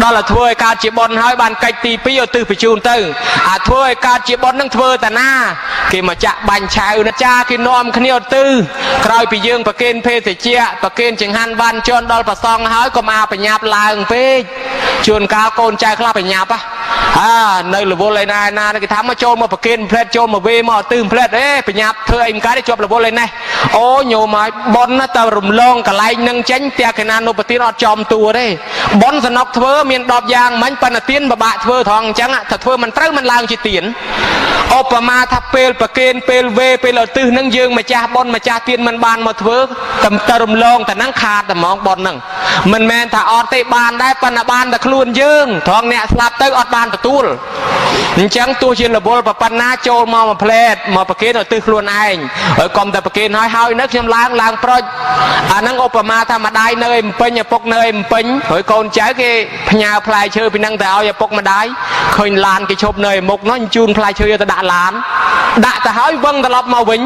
ដល់តែធ្វើឲ្យកើតជាប៉ុនហើយបានកិច្ចទី2ឧទ្ទិសបញ្ជូនទៅអាធ្វើឲ្យកើតជាប៉ុននឹងធ្វើតាណាគេមកចាក់បាញ់ឆៅណាចាគេនាំគ្នាឧទ្ទិសក្រោយពីយើងប្រគេនភេសជ្ជៈប្រគេនចង្ហាន់វ៉ាន់ជន់ដល់ប្រសងហើយកុំអាប្រញាប់ឡើងពេកជួនកាលកូនចៅខ្លះប្រញាប់នៅរវល់ឯណាគេថាមកចូលមកប្រគេនផ្លែតចូលមកវេមកឧទ្ទិសផ្លែតប្រញាប់ធ្វើអីមិនកើតទេជាប់រវល់ឯនេះអូញោមហើយប៉ុនទៅរំលងកន្លែងនឹងចេញតែកេណានុបទានអត់ចំតួទេប៉ុនសនុកធ្វើមាន10យ៉ាងមិញប៉ុន្តែទានពិបាកធ្វើត្រង់អញ្ចឹងថាធ្វើមិនត្រូវមិនឡើងជាទាន ឧបមាថាពេលប្រកេនពេលវេពេលឧទ្ទិសនឹងយើងម្ចាស់បុណ្យម្ចាស់ទានមិនបានមកធ្វើទៅរំលងតែនឹងខាតតែហ្មងបុណ្យនឹងមិនមែនថាអត់ទេបានដែរប៉ុន្តែបានតែខ្លួនយើងត្រង់អ្នកស្លាប់ទៅអត់បានទទួលអញ្ចឹងទោះជារវល់ប៉ុណ្ណាចូលមកមួយផ្លែតមកប្រកេនឧទ្ទិសខ្លួនឯងហើយកុំតែប្រកេនហើយនៅខ្ញុំឡើងប្រុចអាហ្នឹងឧបមាថាម្ដាយនៅឯម្ពិញឪពុកនៅឯម្ពិញហើយកូនចៅគេផ្ញើផ្លែឈើពីហ្នឹងទៅឲ្យឪពុកម្ដាយឃើញឡានគេឈប់នៅឯមុខនោះជូនផ្លែឈើយកទៅដាក់ឡានដាក់ទៅហើយវឹងត្រឡប់មកវិញ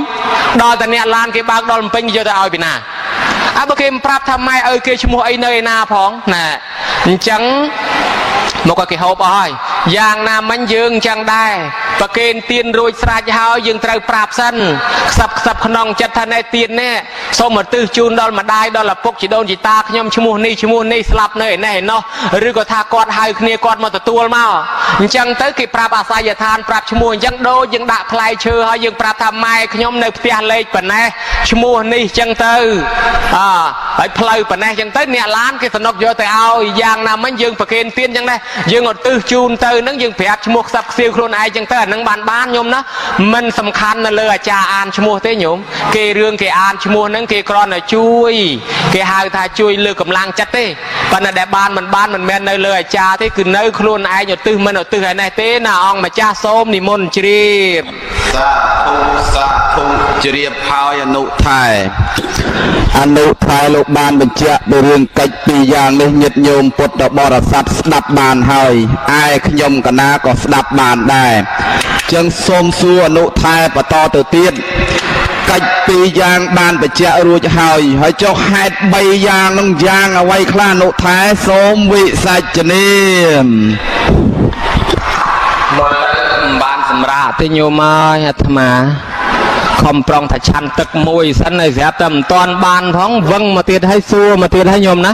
ដល់តែអ្នកឡានគេបើកដល់ម្ពិញគេយកទៅឲ្យពីណាបើគេមិនប្រាប់ថាម៉ែឪគេឈ្មោះអីនៅឯណាផងណាអញ្ចឹងមកគេហូបអស់ហើយយ៉ាងណាមិញយើងអញ្ចឹងដែរប្រកេនទៀនរួចស្រេចហើយយើងត្រូវប្រាប់សិនខ្សឹបក្នុងចិត្តថាណែទៀននេះសូមឧទ្ទិសជូនដល់ម្ដាយដល់ឪពុកជីដូនជីតាខ្ញុំឈ្មោះនេះស្លាប់នៅឯនេះឯណោះឬក៏ថាគាត់ហៅគ្នាគាត់មកទទួលមកអញ្ចឹងទៅគេប្រាប់អាស័យដ្ឋានប្រាប់ឈ្មោះអញ្ចឹងដូចយើងដាក់ផ្លែឈើហើយយើងប្រាប់ថាម៉ែខ្ញុំនៅផ្ទះលេខប៉ុណ្ណេះឈ្មោះនេះអញ្ចឹងទៅហើយផ្លូវប៉ុណ្ណេះអញ្ចឹងទៅអ្នកឡានគេសនុកយកទៅឲ្យយ៉ាងណាមិញយើងប្រកេនទៀនអញ្ចឹងដែរយើងឧទ្ទិសជូនទៅនឹងយើងប្រាប់ឈ្មោះខ្សឹបខ្សៀវខ្លួនឯងអញ្ចឹងទៅអានឹងបានញោមណាមិនសំខាន់នៅលើអាចារ្យអានឈ្មោះទេញោមគេរឿងគេអានឈ្មោះហ្នឹងគេគ្រាន់តែជួយគេហៅថាជួយលើកកម្លាំងចិត្តទេប៉ុន្តែដែលបានមិនមែននៅលើអាចារ្យទេគឺនៅខ្លួនឯងឧទ្ទិសមិនឧទ្ទិសឯនេះទេណាអង្គម្ចាស់សូមនិមន្តជ្រាបសាធុជ្រាបហើយអនុថែលោកបានបញ្ជាក់ពីរឿងកិច្ចពីរយ៉ាងនេះញាតិញោមពុទ្ធបរិស័ទស្ដាប់បានហើយឯខ្ញុំកណាក៏ស្ដាប់បានដែរចឹងសូមសួរអនុថែបន្តទៅទៀតកិច្ចពីរយ៉ាងបានបញ្ជាក់រួចហើយចុះហេតុ3យ៉ាងនោះយ៉ាងអ្វីខ្លះអនុថែសូមវិសាចនាមកបានសម្រាប់ទេញោមអើយអាត្មាខំប្រងថាឆាន់ទឹកមួយសិនហើយស្រាប់តែមិនតាន់បានផងវឹងមកទៀតហើយសួរមកទៀតហើយញោមណា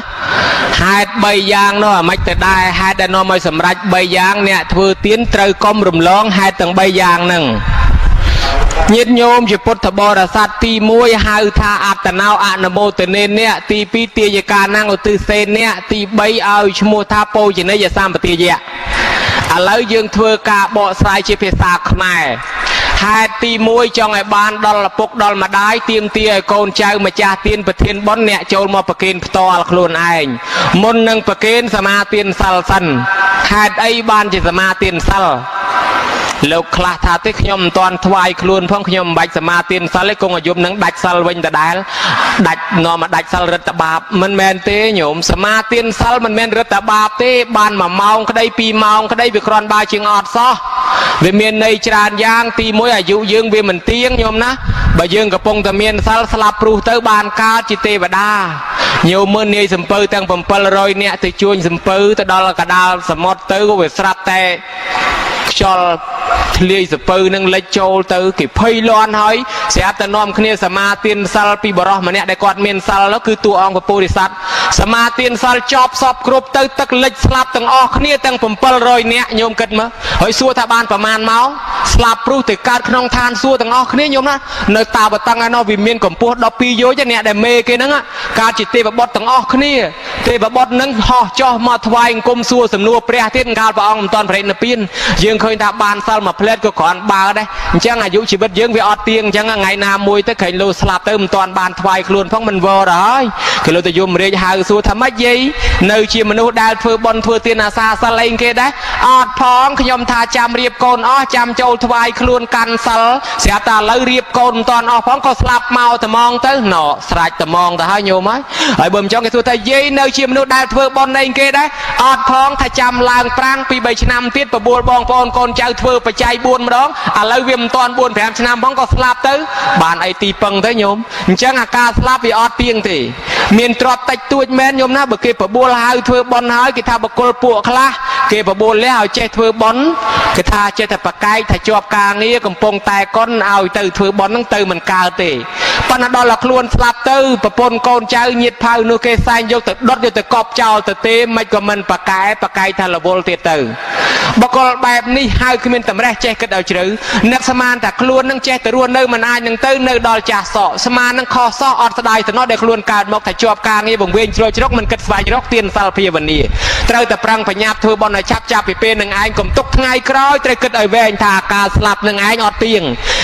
ហេតុ3យ៉ាងនោះអាម៉េចទៅដែរហេតុដែលនាំឲ្យសម្រេច3យ៉ាងអ្នកធ្វើទៀនត្រូវកុំរំលងហេតុទាំង3យ៉ាងហ្នឹងញាតិញោមជាពុទ្ធបរិស័ទទី1ហៅថាអត្តនោអនុមោទនេអ្នកទី2ទាយកានាំងឧទ្ទិសេអ្នកទី3ឲ្យឈ្មោះថាពោជនីយសម្បទាយៈឥឡូវយើងធ្វើការបកស្រាយជាភាសាខ្មែរហេតុទី1ចង់ឲ្យបានដល់ឪពុកដល់ម្ដាយទាមទារឲ្យកូនចៅម្ចាស់ទានប្រធានបុណ្យអ្នកចូលមកប្រគេនផ្ទាល់ខ្លួនឯងមុននឹងប្រគេនសមាទានសិលសិនហេតុអីបានជាសមាទានសិលលោកខ្លះថាទេខ្ញុំមិនទាន់ថ្វាយខ្លួនផងខ្ញុំមិនបាច់សមាទានសិលទេគង់អាយុនឹងដាច់សិលវិញដដែលដាច់នាំមកដាច់សិលរឹតបាបមិនមែនទេញោមសមាទានសិលមិនមែនរឹតបាបទេបាន1ម៉ោងក្តី2ម៉ោងក្តីវាគ្រាន់បើជាងអត់សោះវាមានន័យច្រើនយ៉ាងទី1អាយុយើងវាមិនទៀងញោមណាបើយើងកំពុងតែមានសិលស្លាប់ព្រោះទៅបានកើតជាទេវតាញោមមើលនាយសំពៅទាំង700នាក់ទៅជួញសំពៅទៅដល់កដាលសមុទ្រទៅវាស្រាប់តែខ្យល់ធ្លាយសពៅនឹងលិចចូលទៅគេភ័យលាន់ហើយស្រាប់តែនាំគ្នាសមាទានសិលពីបរោះម្នាក់ដែលគាត់មានសិលនោះគឺតួអង្គពពុរិស័ទសមាទានសិលចប់សពគ្រប់ទៅទឹកលិចស្លាប់ទាំងអស់គ្នាទាំង700នាក់ញោមគិតមើលហើយសួរថាបានប្រមាណមកស្លាប់ព្រោះទៅកើតក្នុងឋានសួគ៌ទាំងអស់គ្នាញោមណានៅតាបតឹងឯនោះវាមានកម្ពស់12យោជន៍អ្នកដែលមេគេហ្នឹងកើតជាទេវបុត្រទាំងអស់គ្នាទេវបុត្រហ្នឹងហោះចុះមកថ្វាយអង្គមសួរសំណួរព្រះទៀតកាលព្រះអង្គមិនទាន់ប្រេតនិព្វានយើងឃើញថាបានសិលមួយផ្លែតក៏គ្រាន់បើដែរអញ្ចឹងអាយុជីវិតយើងវាអត់ទៀងអញ្ចឹងថ្ងៃណាមួយទៅក្រែងលោស្លាប់ទៅមិនទាន់បានថ្វាយខ្លួនផងមិនវរហើយគេលោទៅយមរាជហៅសួរថាម៉េចយាយនៅជាមនុស្សដែលធ្វើបុណ្យធ្វើទានអាសាសិលអីគេដែរអត់ផងខ្ញុំថាចាំរៀបកូនអស់ចាំចូលថ្វាយខ្លួនកាន់សិលស្រាប់តែឥឡូវរៀបកូនមិនទាន់អស់ផងក៏ស្លាប់មកត្មងទៅណោស្រេចត្មងទៅហើយញោមហើយបើមិនចង់គេសួរថាយាយនៅជាមនុស្សដែលធ្វើបុណ្យអីគេដែរអត់ផងថាចាំឡើងប្រាំងពី3ឆ្នាំទៀតបបួលបងប្អូនកូនចៅធ្វើបច្ច័យ4ម្ដងឥឡូវវាមិនទាន់4 5ឆ្នាំផងក៏ស្លាប់ទៅបានអីទីពឹងទៅញោមអញ្ចឹងអាការស្លាប់វាអត់ទៀងទេមានទ្រព្យតិចតួចមែនញោមណាបើគេបបួលហៅធ្វើបុណ្យហើយគេថាបកុលពួកខ្លះគេបបួលលះឲ្យចេះធ្វើបុណ្យគេថាចេះតែប្រកែកថាជាប់ការងារកំពុងតែកុនឲ្យទៅធ្វើបុណ្យហ្នឹងទៅមិនកើតទេប៉ុន្តែដល់តែខ្លួនស្លាប់ទៅប្រពន្ធកូនចៅញាតិផៅនោះគេសែងយកទៅដុតយកទៅកប់ចោលទៅទេមិនក៏មិនប្រកែកថារវល់ទៀតទៅ បកលបែបនេះហើយគ្មានតម្រេះចេះគិតឲ្យជ្រៅអ្នកស្មានតែខ្លួននឹងចេះទៅរស់នៅមិនអាចនឹងទៅនៅដល់ចាស់សក់ស្មាននឹងខុសសក់អត់ស្ដាយទៅនោះដែលខ្លួនកើតមកថាជាប់ការងារបង្វេងជ្រោយជ្រកមិនគិតស្វែងរកទានសិលភាវនាត្រូវតែប្រឹងប្រញាប់ធ្វើបុណ្យឲ្យឆាប់ចាប់ពីពេលនឹងឯងកុំទុកថ្ងៃក្រោយត្រូវគិតឲ្យវែងថាការស្លាប់នឹងឯងអត់ទៀង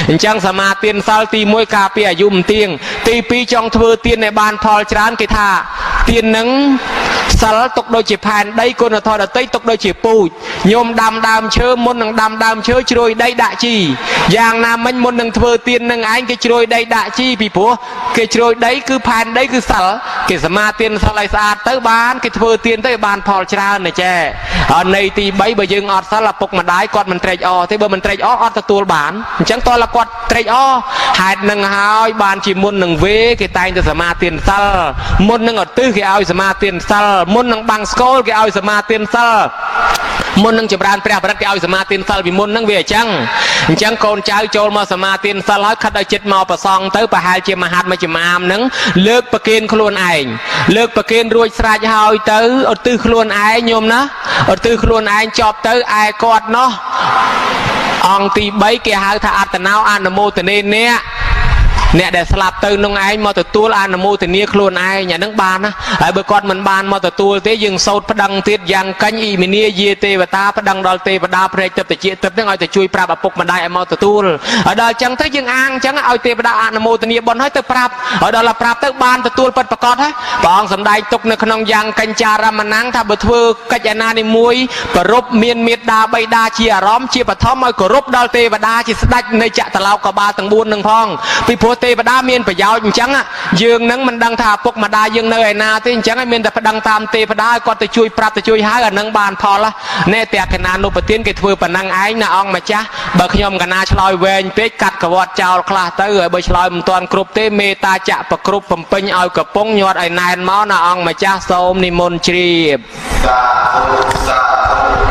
អញ្ចឹងសមាទានសិលទី1ការពារអាយុមិនទៀងទី2ចង់ធ្វើទានឲ្យបានផលច្រើនគេថាទាននឹងសិលទុកដូចជាផែនដីគុណធម៌ដតីទុកដូចជាពូជញោមដាំដើមឈើមុននឹងដាំដើមឈើជ្រោយដីដាក់ជីយ៉ាងណាមិញមុននឹងធ្វើទាននឹងឯងគេជ្រោយដីដាក់ជីពីព្រោះគេជ្រោយដីគឺផែនដីគឺសិលគេសមាទានសិលឲ្យស្អាតទៅបានគេធ្វើទានទៅឲ្យបានផលច្រើនណាចេះហើយនៃទី3បើយើងអត់សិលឪពុកម្ដាយគាត់មិនត្រេកអរទេបើមិនត្រេកអរអត់ទទួលបានអញ្ចឹងតើគាត់ត្រេកអរហេតុនឹងហើយបានជាមុននឹងវេគេតែងតែសមាទានសិលមុននឹងឧទ្ទិសគេឲ្យសមាទានសិលមុននឹងបាំងស្គរគេឲ្យសមាទានសិលមុននឹងចម្រើនព្រះបរិត្តគេឲ្យសមាទានសិលពីមុននឹងវាអញ្ចឹងកូនចៅចូលមកសមាទានសិលហើយខិតឲ្យចិត្តមកប្រសងទៅប្រហែលជាមហាត់មួយចំអាមនឹងលើកប្រគេនខ្លួនឯងលើកប្រគេនរួចស្រេចហើយទៅឧទ្ទិសខ្លួនឯងញោមណាឧទ្ទិសខ្លួនឯងចប់ទៅឯគាត់នោះអង្គទី3គេហៅថាអត្តនោអនុមោទនេអ្នកដែលស្លាប់ទៅនឹងឯងមកទទួលអនុមោទនាខ្លួនឯងអានឹងបានណាហើយបើគាត់មិនបានមកទទួលទេយើងសូត្រប្តឹងទៀតយ៉ាងកញ្ញអ៊ីមីនីយាទេវតាប្តឹងដល់ទេវតាព្រែកទឹកតិចទឹកហ្នឹងឲ្យទៅជួយប្រាប់ឪពុកម្ដាយឲ្យមកទទួលហើយដល់អញ្ចឹងទៅយើងអាងអញ្ចឹងឲ្យទេវតាអនុមោទនាបុណ្យឲ្យទៅប្រាប់ហើយដល់ប្រាប់ទៅបានទទួលពិតប្រាកដហើយព្រះអង្គសម្ដែងទុកនៅក្នុងយ៉ាងកញ្ចារមណង្គថាបើធ្វើកិច្ចអាណានីមួយគោរពមានមេត្តាបិតាជាអារម្មណ៍ជាបឋមឲ្យគោរពដល់ទេវតាជាស្ដេចនៃចក្រឡោកបាលទាំង4នឹងផងពីព្រោះទេវតាមានប្រយោជន៍អញ្ចឹងយើងនឹងមិនដឹងថាឪពុកម្ដាយយើងនៅឯណាទេអញ្ចឹងឲ្យមានតែប្តឹងតាមទេវតាឲ្យគាត់ទៅជួយប្រាប់ទៅជួយហៅអានឹងបានផលណែតែកណានុប្រទានគេធ្វើប៉ុណ្ណឹងឯងណាអង្គម្ចាស់បើខ្ញុំកណាឆ្លើយវែងពេកកាត់កវត្តចោលខ្លះទៅហើយបើឆ្លើយមិនទាន់គ្រប់ទេមេតាចៈប្រគ្រប់បំពេញឲ្យកំពុងញាត់ឲ្យណែនមកណាអង្គម្ចាស់សូមនិមន្តជ្រាបសាធុ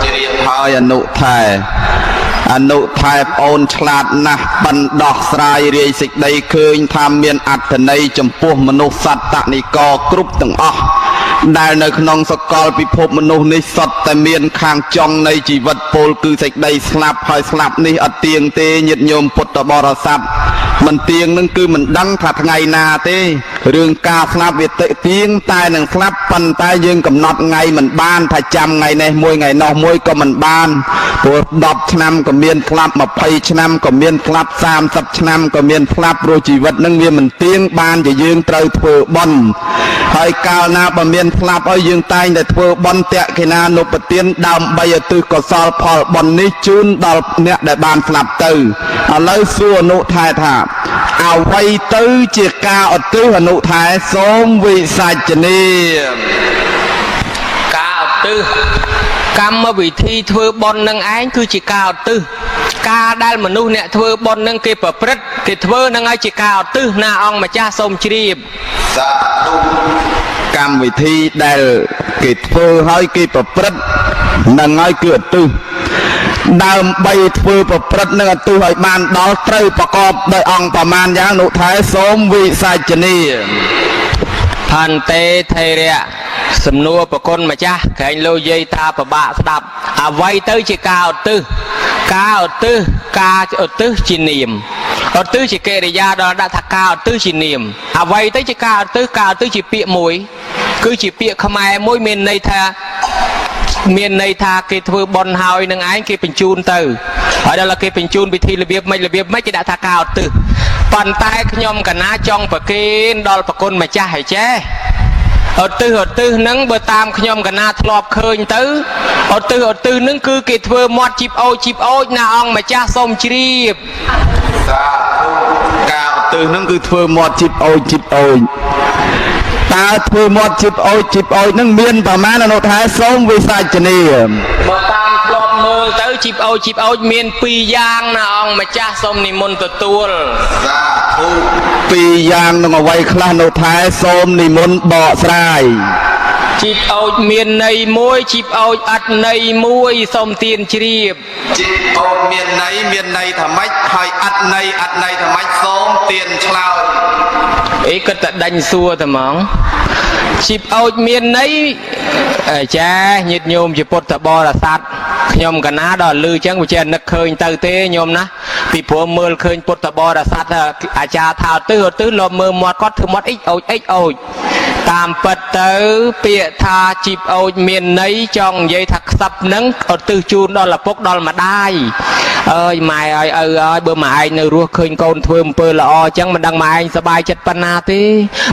ជ្រាបហើយអនុថែប្អូនឆ្លាតណាស់បណ្ដោះស្រាយរាយសេចក្តីឃើញថាមានអត្ថន័យចំពោះមនុស្សសត្វតនិកគ្រប់ទាំងអស់ដែលនៅក្នុងសកលពិភពមនុស្សនេះសុទ្ធតែមានខាងចុងនៃជីវិតពលគឺសេចក្តីស្លាប់ហើយស្លាប់នេះអត់ទៀងទេញាតិញោមពុទ្ធបរិស័ទមិនទៀងនឹងគឺមិនដឹងថាថ្ងៃណាទេរឿងការស្លាប់វាទៀងតែនឹងស្លាប់ប៉ុន្តែយើងកំណត់ថ្ងៃមិនបានថាចាំថ្ងៃនេះមួយថ្ងៃនោះមួយក៏មិនបានព្រោះ10ឆ្នាំក៏មានស្លាប់20ឆ្នាំក៏មានស្លាប់30ឆ្នាំក៏មានស្លាប់ព្រោះជីវិតនឹងវាមិនទៀងបានជាយើងត្រូវធ្វើបុណ្យហើយកាលណាបើមានស្លាប់ឲ្យយើងតែងតែធ្វើបុណ្យតក្កិណានុប្រទានដើម្បីឧទ្ទិសកុសលផលបុណ្យនេះជូនដល់អ្នកដែលបានស្លាប់ទៅឥឡូវសួរអនុថែថាអ្វីទៅជាការឧទ្ទិសអនុថែសូមវិសាចនាការឧទ្ទិសកម្មវិធីធ្វើបុណ្យនឹងឯងគឺជាការឧទ្ទិសការដែលមនុស្សអ្នកធ្វើបុណ្យនឹងគេប្រព្រឹត្តគេធ្វើនឹងឲ្យជាការឧទ្ទិសណាអង្គម្ចាស់សូមជ្រាបសាធុកម្មវិធីដែលគេធ្វើឲ្យគេប្រព្រឹត្តនឹងឲ្យគឺឧទ្ទិសដើម្បីធ្វើប្រព្រឹត្តនឹងឧទ្ទិសឲ្យបានដល់ត្រូវប្រកបដោយអង្គប្រមាណយ៉ាងនោះថែសូមវិសាចនាផន្តេថេរៈសំណួរប្រគុណម្ចាស់ក្រែងលោយាយតាប្របាក់ស្ដាប់អ្វីទៅជាការឧទ្ទិសជានាមឧទ្ទិសជាកិរិយាដល់ដាក់ថាការឧទ្ទិសជានាមអ្វីទៅជាការឧទ្ទិសជាពាក្យមួយគឺជាពាក្យខ្មែរមួយមានន័យថាគេធ្វើបុណ្យហើយនឹងឯងគេបញ្ជូនទៅហើយដល់គេបញ្ជូនពិធីរបៀបម៉េចគេដាក់ថាការឧទ្ទិសប៉ុន្តែខ្ញុំកណាចង់ប្រគេនដល់ប្រគុណម្ចាស់ឲ្យចេះឧទ្ទិសហ្នឹងបើតាមខ្ញុំកណាធ្លាប់ឃើញទៅឧទ្ទិសហ្នឹងគឺគេធ្វើមាត់ជីបអូចណាអង្គម្ចាស់សូមជ្រាបសាធុការឧទ្ទិសហ្នឹងគឺធ្វើមាត់ជីបអូចតើធ្វើមាត់ជីបអូចហ្នឹងមានប្រមាណអនុថែសូមវិសាចនាបើតាមធ្លាប់មើលទៅជីបអូចមាន2យ៉ាងណាអង្គម្ចាស់សូមនិមន្តទទួលសាធុ2យ៉ាងនឹងអ្វីខ្លះអនុថែសូមនិមន្តបកស្រាយជីបអូចមានន័យមួយជីបអូចអត់ន័យមួយសូមទានជ្រាបជីបអូចមានន័យថាម៉េចហើយអត់ន័យថាម៉េចសូមទានឆ្លើយអីគាត់តែដេញសួរតែហ្មងជីបអូចមានន័យចាញាតិញោមជាពុទ្ធបរិស័ទ ខ្ញុំកណាដល់លឺចឹងវាចេះនឹកឃើញទៅទេញោមណាពីព្រោះមើលឃើញពុទ្ធបរិស័ទអាចារ្យថាទៅលបមើលមាត់គាត់ធ្វើមាត់អ៊ិចអូចតាមពិតទៅពាក្យថាជីបអូចមានន័យចង់និយាយថាខ្សឹបនឹងឧទ្ទិសជូនដល់ឪពុកដល់ម្ដាយអើយម៉ែអើយឪអើយបើម៉ែឯងនៅរស់ឃើញកូនធ្វើអំពើល្អអញ្ចឹងមិនដឹងម៉ែឯងសប្បាយចិត្តប៉ុណ្ណាទេ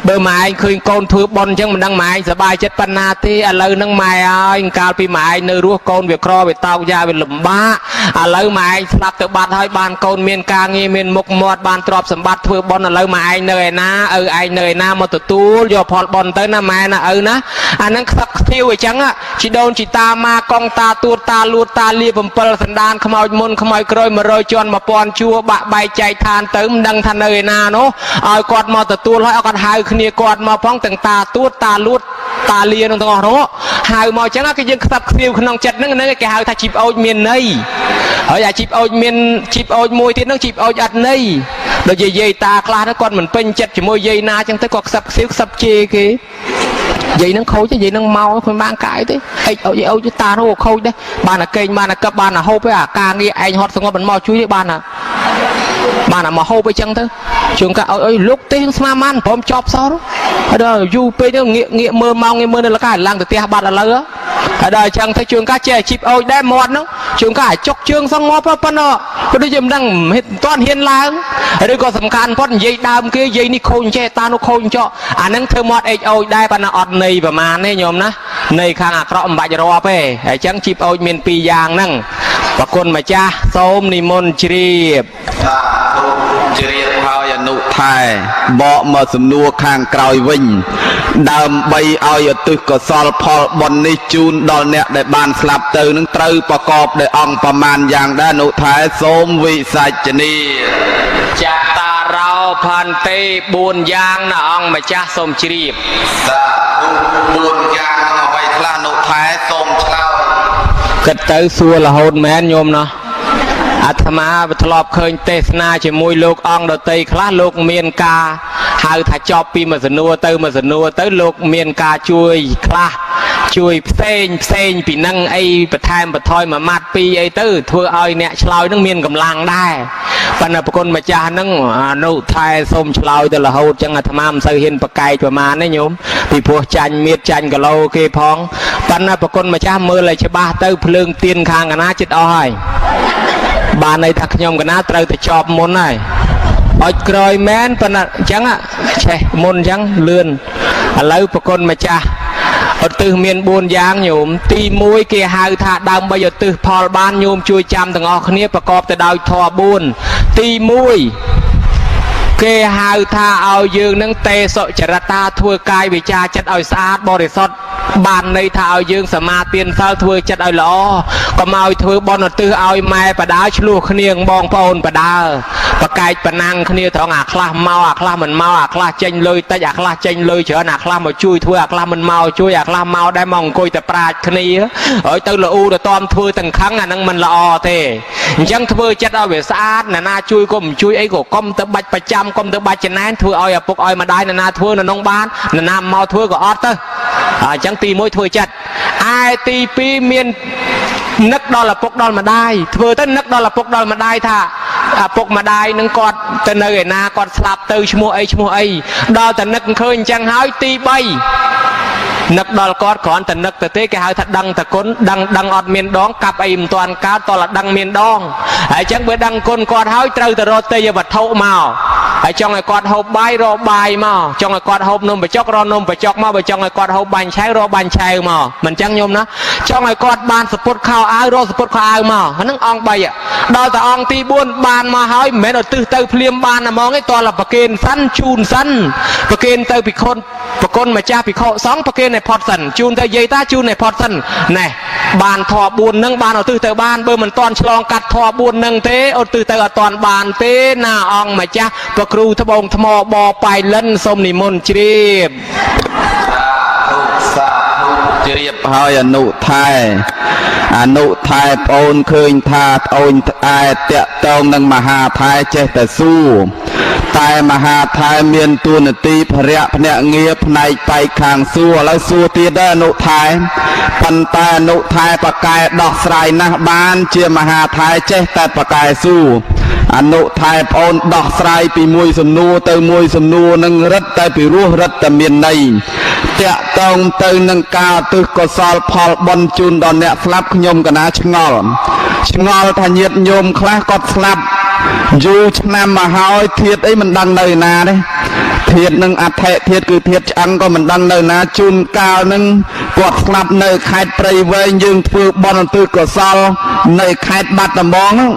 បើម៉ែឯងឃើញកូនធ្វើបុណ្យអញ្ចឹងមិនដឹងម៉ែឯងសប្បាយចិត្តប៉ុណ្ណាទេឥឡូវហ្នឹងម៉ែអើយកាលពីម៉ែឯងនៅរស់កូនវាក្រវាតោកយ៉ាវាលំបាកឥឡូវម៉ែឯងស្លាប់ទៅបាត់ហើយបានកូនមានការងារមានមុខមាត់បានទ្រព្យសម្បត្តិធ្វើបុណ្យឥឡូវម៉ែឯងនៅឯណាឪឯងនៅឯណាមកទទួលយកផលបុណ្យទៅណាម៉ែណាឪណាអាហ្នឹងខ្សឹបខ្ទាវអញ្ចឹងជីដូនជីតាម៉ាកងតាទួតតាលួតតាលា7សណ្ដានខ្មោចមុនខ្មោចក្រោយ100ជាន់1000ជួរបាក់បែកចែកឋានទៅមិនដឹងថានៅឯណានោះឲ្យគាត់មកទទួលហើយគាត់ហៅគ្នាគាត់មកផងទាំងតាទួតតាលួតតាលានឹងទាំងអស់នោះហៅមកអញ្ចឹងគេយើងខ្សឹបខ្ទាវក្នុងចិត្តហ្នឹងគេហៅថាជីបអូចមានន័យហើយអាជីបអូចមានជីបអូចមួយទៀតហ្នឹងជីបអូចអត់ន័យដូចជាយាយតាខ្លះហ្នឹងគាត់មិនពេញចិត្តជាមួយយាយណាអញ្ចឹងទៅគាត់ខ្សឹបខ្ទាវខ្សឹបជេរគេយាយនឹងខូចទេយាយនឹងមកខ្លួនបានកាយទេអិចអូចតានោះខូចដែរបានតែកេងបានតែកឹបបានតែហូបទេអាការងារឯងហត់ស្ងប់មិនមកជួយទេបានតែមកហូបអីចឹងទៅជួនកាអុយលុកទេស្មាមានព្រមចប់សោះហើយដល់យូរពេកទៅងាកមើលម៉ោងងាកមើលនៅលកាឡើងទៅផ្ទះបាត់ឥឡូវហើយដល់អញ្ចឹងទៅជួនកាចេះជីបអូចដែរមាត់ហ្នឹងជួនកាចុកជើងសងងាប់ប៉ុណ្ណោះព្រោះដូចជាមិនដឹងមិនតាន់ហ៊ានឡើងឬក៏សំខាន់ប៉ុតនិយាយដើមគេនិយាយនេះខូចចេះតានោះខូចចោអាហ្នឹងធ្វើមាត់អេចអូចដែរប៉ុន្តែអត់ន័យប្រមាណទេញោមណានៃខាងអាក្រក់មិនបាច់រាប់ទេហើយអញ្ចឹងជីបអូចមាន2យ៉ាងហ្នឹងប្រគុណម្ចាស់សូមនិមន្តជ្រាបជ្រាបហើយអនុថែបកមកសំណួរខាងក្រោយវិញដើម្បីឲ្យឧទ្ទិសកុសលផលបុណ្យនេះជូនដល់អ្នកដែលបានស្លាប់ទៅនឹងត្រូវប្រកបដោយអង្គប្រមាណយ៉ាងដែរអនុថែសូមវិសាចនីចតារោផន្តេ4យ៉ាងណាអង្គម្ចាស់សូមជ្រាបសាធុ4យ៉ាងនឹងអ្វីខ្លះអនុថែសូមឆ្លើយគិតទៅសួររហូតមែនញោមណោះអាត្មាធ្លាប់ឃើញទេសនាជាមួយលោកអង្គដតីខ្លះលោកមានការហៅថាចប់ពីមួយសំណួរទៅមួយសំណួរទៅលោកមានការជួយខ្លះជួយផ្សេងពីនឹងអីបន្ថែមបន្ថយមួយម៉ាត់ពីរអីទៅធ្វើឲ្យអ្នកឆ្លើយនឹងមានកម្លាំងដែរប៉ុន្តែប្រគុណម្ចាស់នឹងអនុថែសូមឆ្លើយទៅរហូតចឹងអាត្មាមិនសូវហ៊ានប្រកែកប្រមាណទេញោមពីព្រោះចាញ់មៀតចាញ់គីឡូគេផងប៉ុន្តែប្រគុណម្ចាស់មើលឲ្យច្បាស់ទៅភ្លើងទៀនខាងកណាចិត្តអស់ហើយបានន័យថាខ្ញុំកណាត្រូវតែចប់មុនហើយអុចក្រោយមែនប៉ុន្តែអញ្ចឹងឆេះមុនអញ្ចឹងលឿនឥឡូវប្រគុណម្ចាស់ឧទ្ទិសមាន4យ៉ាងញោមទី1គេហៅថាដើម្បីឧទ្ទិសផលបានញោមជួយចាំទាំងអស់គ្នាប្រកបទៅដោយធម៌4ទី1គេហៅថាឲ្យយើងនឹងទេសុចរិតាធ្វើកាយវិចារចិត្តឲ្យស្អាតបរិសុទ្ធបានន័យថាឲ្យយើងសមាទានសិលធ្វើចិត្តឲ្យល្អកុំឲ្យធ្វើបន់ឧទ្ទិសឲ្យម៉ែបដាឆ្លោះគ្នាបងប្អូនបដាប្រកែកប្រណាំងគ្នាត្រង់អាខ្លះមកអាខ្លះមិនមកអាខ្លះចេញលុយតិចអាខ្លះចេញលុយច្រើនអាខ្លះមកជួយធ្វើអាខ្លះមិនមកជួយអាខ្លះមកដែរមកអង្គុយតែប្រាជ្ញគ្នាហើយទៅលូទៅតอมធ្វើទាំងខឹងអានឹងមិនល្អទេអញ្ចឹងធ្វើចិត្តឲ្យវាស្អាតណានាជួយក៏មិនជួយអីក៏កុំទៅបាច់ប្រចាំកុំទៅបាច់ចំណែនធ្វើឲ្យឪពុកឲ្យម្ដាយណាធ្វើនៅក្នុងបានណាមកធ្វើក៏អត់ទៅអញ្ចឹងទី1ធ្វើចិត្តឯទី2មាននឹកដល់ឪពុកដល់ម្ដាយធ្វើទៅនឹកដល់ឪពុកដល់ម្ដាយថាឪពុកម្ដាយនឹងគាត់ទៅនៅឯណាគាត់ស្លាប់ទៅឈ្មោះអីដល់តែនឹកឃើញអញ្ចឹងហើយទី3នឹកដល់គាត់គ្រាន់តែនឹកទៅទេគេហៅថាដឹងតគុណដឹងអត់មានដងកាប់អីមិនទាន់កើតតលដឹងមានដងហើយអញ្ចឹងបើដឹងគុណគាត់ហើយត្រូវទៅរកទេយវត្ថុមកហើយចង់ឲ្យគាត់ហូបបាយរកបាយមកចង់ឲ្យគាត់ហូបនំបញ្ចុករកនំបញ្ចុកមកបើចង់ឲ្យគាត់ហូបបាញ់ឆៅរកបាញ់ឆៅមកមិនអញ្ចឹងញោមណាចង់ឲ្យគាត់បានសពុតខោអាវរកសពុតខោអាវមកហ្នឹងអង្គ3ដល់តែអង្គទី4បានមកហើយមិនមែនឧទ្ទិសទៅភ្លាមបានតែហ្មងទេតលប្រគេនសិនជូនសិនប្រគេនទៅភិក្ខុប្រគុណម្ចាស់ភិក្ខុសង្ឃប្រគេនឲ្យផុតសិនជូនទៅយាយតាជូនឲ្យផុតសិនណែបានធម៌4ហ្នឹងបានឧទ្ទិសទៅបានបើមិនទាន់ឆ្លងកាត់ធម៌4ហ្នឹងទេឧទ្ទិសទៅអត់ទាន់បានទេណាអង្គម្ចាស់ប្រគ្រូត្បូងថ្មបប៉ៃលិនសូមនិមន្តជ្រាបសាធុជ្រាបហើយអនុថែប្អូនឃើញថាប្អូនឯតាក់តងនឹងមហាថែចេះតែសួរ តែមហាថៃមានទួនាទីភរៈភ្នាក់ងារផ្នែកបែកខាងសួរឥឡូវសួរទៀតដែរអនុថៃប៉ុន្តែអនុថៃបកែដោះស្រាយណាស់បានជាមហាថៃចេះតែបកែសួរអនុថៃប្អូនដោះស្រាយពីមួយសំណួរទៅមួយសំណួរនឹងរឹតតែពីរោះរឹតតែមានន័យតាក់តងទៅនឹងការឧទ្ទិសកុសលផលបុណ្យជូនដល់អ្នកស្លាប់ខ្ញុំកណាឆ្ងល់ថាញាតិញោមខ្លះគាត់ស្លាប់យូរឆ្នាំមកហើយធាតុអីមិនដឹងនៅណាទេធាតុនឹងអដ្ឋិធាតុគឺធាតុឆ្អឹងក៏មិនដឹងនៅណាជូនកាលនឹងគាត់ស្លាប់នៅខេត្តព្រៃវែងយើងធ្វើបុណ្យឧទ្ទិសកុសលនៅខេត្តបាត់ដំបងហ្នឹង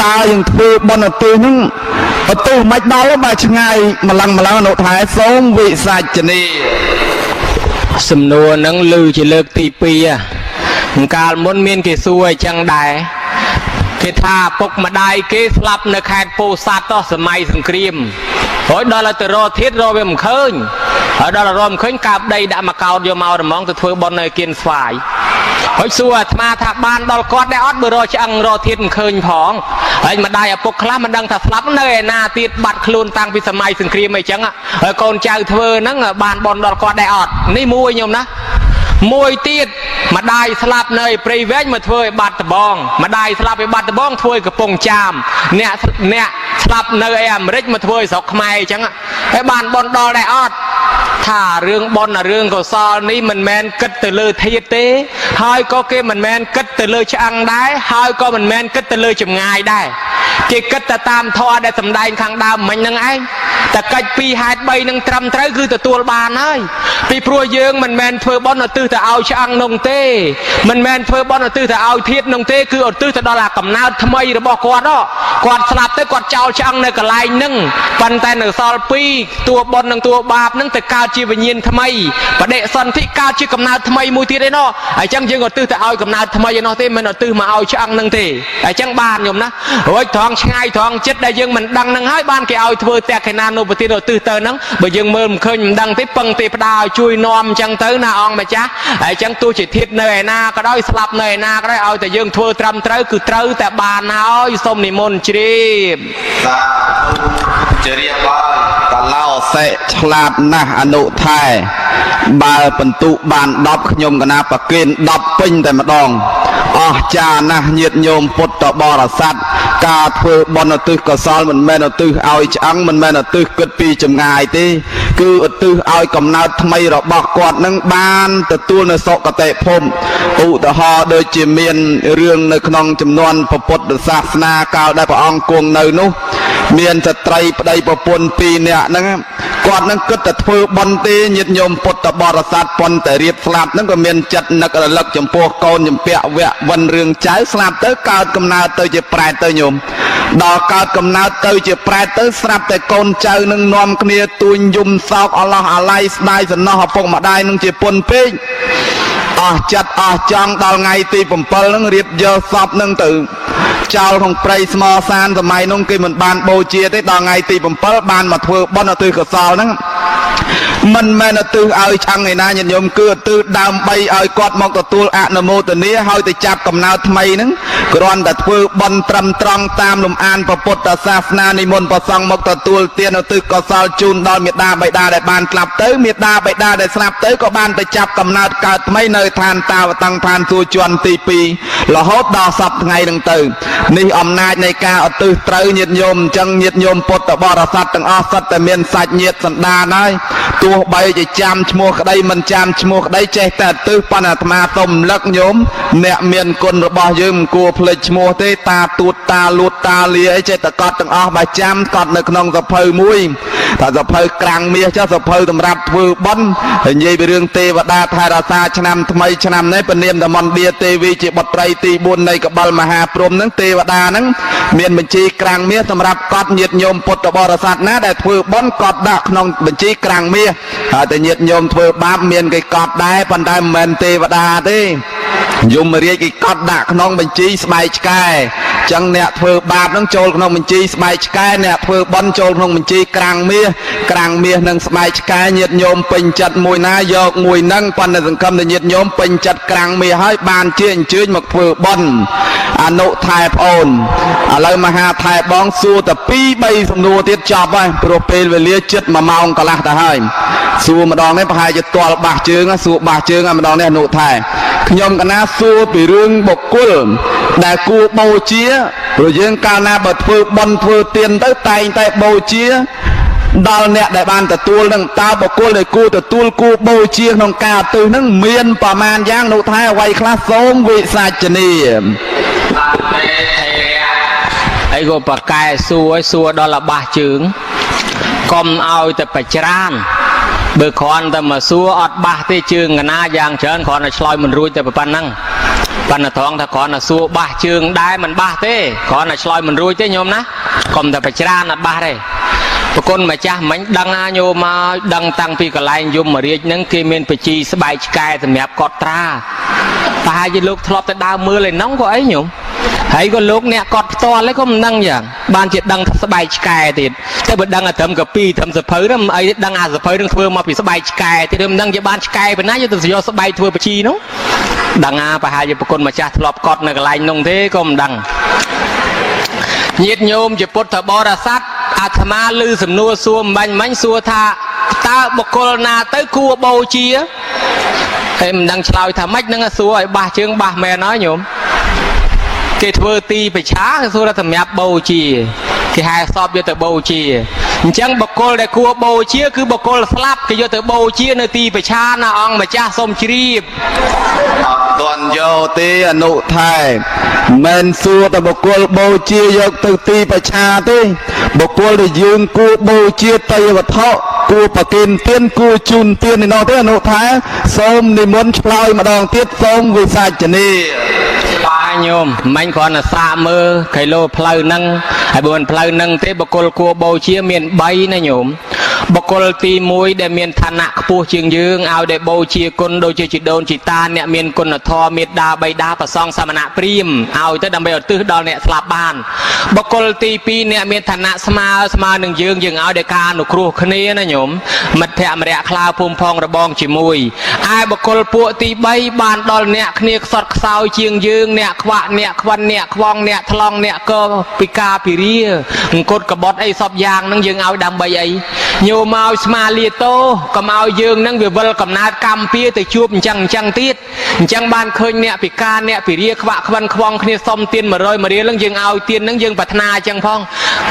តើយើងធ្វើបុណ្យឧទ្ទិសហ្នឹងឧទ្ទិសមិនដល់បើឆ្ងាយម្លឹងអនុថែសូមវិសាចនី សំណួរហ្នឹងឮជាលើកទី2កាលមុនមានគេសួរអញ្ចឹងដែរគេថាពុកម្ដាយគេស្លាប់នៅខេត្តពោធិ៍សាត់តោះសម័យសង្គ្រាមហើយដល់ទៅរកធាតុរកវាមិនឃើញហើយដល់រកមិនឃើញកាបដីដាក់មកកោតយកមករមងទៅធ្វើបុណ្យនៅគៀនស្វាយហើយសួរអាត្មាថាបានដល់គាត់ដែរអត់បើរកឆ្អឹងរកធាតុមិនឃើញផងហើយម្ដាយឪពុកខ្លះមិនដឹងថាស្លាប់នៅឯណាទៀតបាត់ខ្លួនតាំងពីសម័យសង្គ្រាមអីចឹងហើយកូនចៅធ្វើហ្នឹងបានបុណ្យដល់គាត់ដែរអត់នេះមួយញោមណាមួយទៀតម្ដាយស្លាប់នៅព្រៃវែងមកធ្វើឲ្យបាត់ដំបងម្ដាយស្លាប់ឲ្យបាត់ដំបងធ្វើឲ្យកំពង់ចាមអ្នកស្លាប់នៅឯអាមេរិកមកធ្វើឲ្យស្រុកខ្មែរអញ្ចឹងហើយបានបុណ្យដល់ដែរអត់ថារឿងបុណ្យរឿងកុសលនេះមិនមែនគិតទៅលើធាតុទេហើយក៏គេមិនមែនគិតទៅលើឆ្អឹងដែរហើយក៏មិនមែនគិតទៅលើចម្ងាយដែរគេគិតទៅតាមធម៌ដែលសម្ដែងខាងដើមមិញហ្នឹងឯងតែកិច្ច2ហេតុ3នឹងត្រឹមត្រូវគឺទទួលបានហើយពីព្រោះយើងមិនមែនធ្វើបុណ្យឧទ្ទិសទៅឲ្យឆ្អឹងនោះទេមិនមែនធ្វើបុណ្យឧទ្ទិសទៅឲ្យធាតុនោះទេគឺឧទ្ទិសទៅដល់អាកំណើតថ្មីរបស់គាត់ស្លាប់ទៅគាត់ចោលឆ្អឹងនៅកន្លែងហ្នឹងប៉ុន្តែនៅសល់2តួបុណ្យនិងតួបាបហ្នឹងទៅកើតជាវិញ្ញាណថ្មីបដិសន្ធិកើតជាកំណើតថ្មីមួយទៀតឯណោះអញ្ចឹងយើងឧទ្ទិសទៅឲ្យកំណើតថ្មីឯណោះទេមិនឧទ្ទិសមកឲ្យឆ្អឹងហ្នឹងទេអញ្ចឹងបានញោមណារួចត្រង់ឆ្ងាយត្រង់ចិត្តដែលយើងមិនដឹងហ្នឹងហើយបានគេឲ្យធ្វើតែកេណានុបទានឧទ្ទិសទៅហ្នឹងបើយើងមើលមិនឃើញមិនដឹងទេពឹងទេផ្ដាឲ្យជួយនាំអញ្ចឹងទៅណាអង្គម្ចាស់ហើយអញ្ចឹងទោះជាធាតុនៅឯណាក៏ដោយស្លាប់នៅឯណាក៏ដោយឲ្យតែយើងធ្វើត្រឹមត្រូវគឺត្រូវតែបានហើយសូមនិមន្តជ្រាបសាធុជ្រាបហើយកឡោសេឆ្លាតណាស់អនុថែបើបន្ទុបាន10ខ្ញុំកណាប្រគិន10ពេញតែម្ដងអស្ចារ្យណាស់ញាតិញោមពុទ្ធបរិស័ទការធ្វើបុណ្យឧទ្ទិសកុសលមិនមែនឧទ្ទិសឲ្យឆ្អឹងមិនមែនឧទ្ទិសគិតពីចម្ងាយទេគឺឧទ្ទិសឲ្យកំណើតថ្មីរបស់គាត់នឹងបានទទួលនៅសុគតិភពឧទាហរណ៍ដូចជាមានរឿងនៅក្នុងចំនួនពុទ្ធសាសនាកាលដែលព្រះអង្គគង់នៅនោះមានស្ត្រីប្តីប្រពន្ធ2នាក់ហ្នឹងគាត់នឹងគិតតែធ្វើបុណ្យទេញាតិញោមពុទ្ធបរិស័ទប៉ុន្តែរៀបស្លាប់ហ្នឹងក៏មានចិត្តនឹករលឹកចំពោះកូនចំពាក់វៈវិនរឿងចៅស្លាប់ទៅកើតកំណើតទៅជាប្រែតទៅញោមដល់កើតកំណើតទៅជាប្រែតទៅស្រាប់តែកូនចៅនឹងនាំគ្នាទួញយំសោកអឡោះអាល័យស្ដាយសំណោះឪពុកម្ដាយនឹងជាពុនពេកអស់ចិត្តអស់ចង់ដល់ថ្ងៃទី7ហ្នឹងរៀបយកសពហ្នឹងទៅចោលក្នុងព្រៃស្មោសានសម័យនោះគេមិនបានបូជាទេដល់ថ្ងៃទី7បានមកធ្វើបុណ្យឧទ្ទិសកុសលហ្នឹងមិនមែនឧទ្ទិសឲ្យឆ្អឹងឯណាញាតិញោមគឺឧទ្ទិសដើម្បីឲ្យគាត់មកទទួលអនុមោទនាហើយទៅចាប់កំណើតថ្មីហ្នឹងគ្រាន់តែធ្វើបុណ្យត្រឹមត្រង់តាមលំអានពុទ្ធសាសនានិមន្តព្រះសង្ឃមកទទួលទានឧទ្ទិសកុសលជូនដល់មេដាបិតាដែលបានស្លាប់ទៅមេដាបិតាដែលស្លាប់ទៅក៏បានទៅចាប់កំណើតកើតថ្មីនៅឋានតាវតੰឋានសួគ៌ជាន់ទី2រហូតដល់សពថ្ងៃហ្នឹងទៅនេះអំណាចនៃការឧទ្ទិសត្រូវញាតិញោមអញ្ចឹងញាតិញោមពុទ្ធបរិស័ទទាំងអស់សុទ្ធតែមានសាច់ញាតិសន្តានហើយទោះបីជាចាំឈ្មោះក្តីមិនចាំឈ្មោះក្តីចេះតែឧទ្ទិសប៉ុន្តែអាត្មាសូមរំលឹកញោមអ្នកមានគុណរបស់យើងមិនគួរភ្លេចឈ្មោះទេតាទួតតាលួតតាលាអីចេះតែកត់ទាំងអស់បើចាំកត់នៅក្នុងសភៅមួយតែសភៅក្រាំងមាសចុះសភៅសម្រាប់ធ្វើបុណ្យហើយនិយាយពីរឿងទេវតាថែរក្សាឆ្នាំថ្មីឆ្នាំនេះពនាមតមណ្ឌាទេវីជាបុត្រីទី4នៃកបិលមហាព្រហ្មហ្នឹងទេវតាហ្នឹងមានបញ្ជីក្រាំងមាសសម្រាប់កត់ញាតិញោមពុទ្ធបរិស័ទណាដែលធ្វើបុណ្យកត់ដាក់ក្នុងបញ្ជីក្រាំងមាសហើយតែញាតិញោមធ្វើបាបមានគេកត់ដែរប៉ុន្តែមិនមែនទេវតាទេ យមរាជគេកត់ដាក់ក្នុងបញ្ជីស្បែកឆ្កែចឹងអ្នកធ្វើបាបនឹងចូលក្នុងបញ្ជីស្បែកឆ្កែអ្នកធ្វើបុណ្យចូលក្នុងបញ្ជីក្រាំងមាសនិងស្បែកឆ្កែញាតិញោមពេញចិត្តមួយណាយកមួយនឹងប៉ុន្តែសង្ឃឹមតែញាតិញោមពេញចិត្តក្រាំងមាសហើយបានជាអញ្ជើញមកធ្វើបុណ្យអនុថែប្អូនឥឡូវមហាថែបងសួរតែ2 3សំណួរទៀតចប់ហើយព្រោះពេលវេលាជិត1 ម៉ោងកន្លះទៅហើយសួរម្ដងនេះប្រហែលជាទាល់បាសជើងសួរបាសជើងហើយម្ដងនេះអនុថែខ្ញុំកណាសួរពីរឿងបុគ្គលដែលគួរបូជាព្រោះយើងកាលណាបើធ្វើបុណ្យធ្វើទានទៅតែងតែបូជាដល់អ្នកដែលបានទទួលនឹងតើបុគ្គលដែលគួរទទួលគួរបូជាក្នុងការឧទ្ទិសនឹងមានប្រមាណយ៉ាងនោះថែអ្វីខ្លះសូមវិសាចនាអីក៏បកែសួរដល់ល្បះជើងកុំឲ្យតែបច្រានបើគ្រាន់តែមកសួរអត់បាសទេជើងកណាយ៉ាងច្រើនគ្រាន់តែឆ្លើយមិនរួចតែប៉ុណ្ណឹងប៉ុន្តែត្រង់ថាគ្រាន់តែសួរបាសជើងដែរមិនបាសទេគ្រាន់តែឆ្លើយមិនរួចទេញោមណាកុំតែបច្រានអត់បាសទេប្រគុណម្ចាស់មិញដឹងណាញោមមកដឹងតាំងពីកន្លែងយមរាជហ្នឹងគេមានបជីស្បែកឆ្កែសម្រាប់កត់ត្រាតែហើយលោកធ្លាប់ទៅដើរមើលឯណោះក៏អីញោមហើយក៏លោកអ្នកកត់ផ្ទាល់ឯងក៏មិនដឹងយ៉ាងបានជាដឹងស្បែកឆ្កែទៀតតែបើដឹងតែត្រឹមកពីត្រឹមសភៅហ្នឹងអីដឹងអាសភៅហ្នឹងធ្វើមកពីស្បែកឆ្កែទៀតមិនដឹងជាបានឆ្កែប៉ុណ្ណាយកទៅយកស្បែកធ្វើបជីនោះដឹងអាប្រហែលជាប្រគុណម្ចាស់ធ្លាប់កត់នៅកន្លែងនោះទេក៏មិនដឹងញាតិញោមជាពុទ្ធបរិស័ទអាត្មាឮសំណួរសួរមិញសួរថាតើបុគ្គលណាទៅគួរបូជាតែមិនដឹងឆ្លើយថាម៉េចនឹងសួរឲ្យបាសជើងបាសមែនហើយញោមគេធ្វើទីបច្ឆាគេសួរថាសម្រាប់បូជាគេហៅសពយកទៅបូជាអញ្ចឹងបុគ្គលដែលគួរបូជាគឺបុគ្គលស្លាប់គេយកទៅបូជានៅទីបច្ឆាណាអង្គម្ចាស់សូមជ្រាបអត់ទាន់យកទេអនុថែមិនសួរតែបុគ្គលបូជាយកទៅទីបច្ឆាទេបុគ្គលដែលយើងគួរបូជាតយវត្ថុគួរប្រគេនទានគួរជូនទាននេះនោះទេអនុថែសូមនិមន្តឆ្លើយម្ដងទៀតសូមវិសាចនាបាទញោមមិញគ្រាន់តែសាកមើលគីឡូផ្លូវហ្នឹងហើយបើមិនផ្លូវហ្នឹងទេបុគ្គលគួរបូជាមាន3ណាញោមបុគ្គលទី1ដែលមានឋានៈខ្ពស់ជាងយើងឲ្យដែលបូជាគុណដូចជាជីដូនជីតាអ្នកមានគុណធម៌មេត្តាបិតាប្រសងសមណៈព្រាហ្មណ៍ឲ្យទៅដើម្បីឧទ្ទិសដល់អ្នកស្លាប់បានបុគ្គលទី2អ្នកមានឋានៈស្មើនឹងយើងឲ្យដែលការអនុគ្រោះគ្នាណាញោមមិត្តភក្តិម្នាក់ខ្លៅភូមិផងរបងជាមួយឯបុគ្គលពួកទី3បានដល់អ្នកគ្នាខ្សត់ខ្សោយជាងយើងអ្នកខ្វាក់អ្នកខ្វិនអ្នកខ្វងអ្នកថ្លង់អ្នកកពិការពិរាអង្គត់កបត់អីសពយ៉ាងហ្នឹងយើងឲ្យដើម្បីអីញោមឲ្យស្មាលាតោកុំឲ្យយើងនឹងវាវិលកំណើតកម្មពៀទៅជួបអញ្ចឹងទៀតអញ្ចឹងបានឃើញអ្នកពិការអ្នកពិរាខ្វាក់ខ្វិនខ្វងគ្នាសុំទាន100 រៀលហ្នឹងយើងឲ្យទានហ្នឹងយើងប្រាថ្នាអញ្ចឹងផង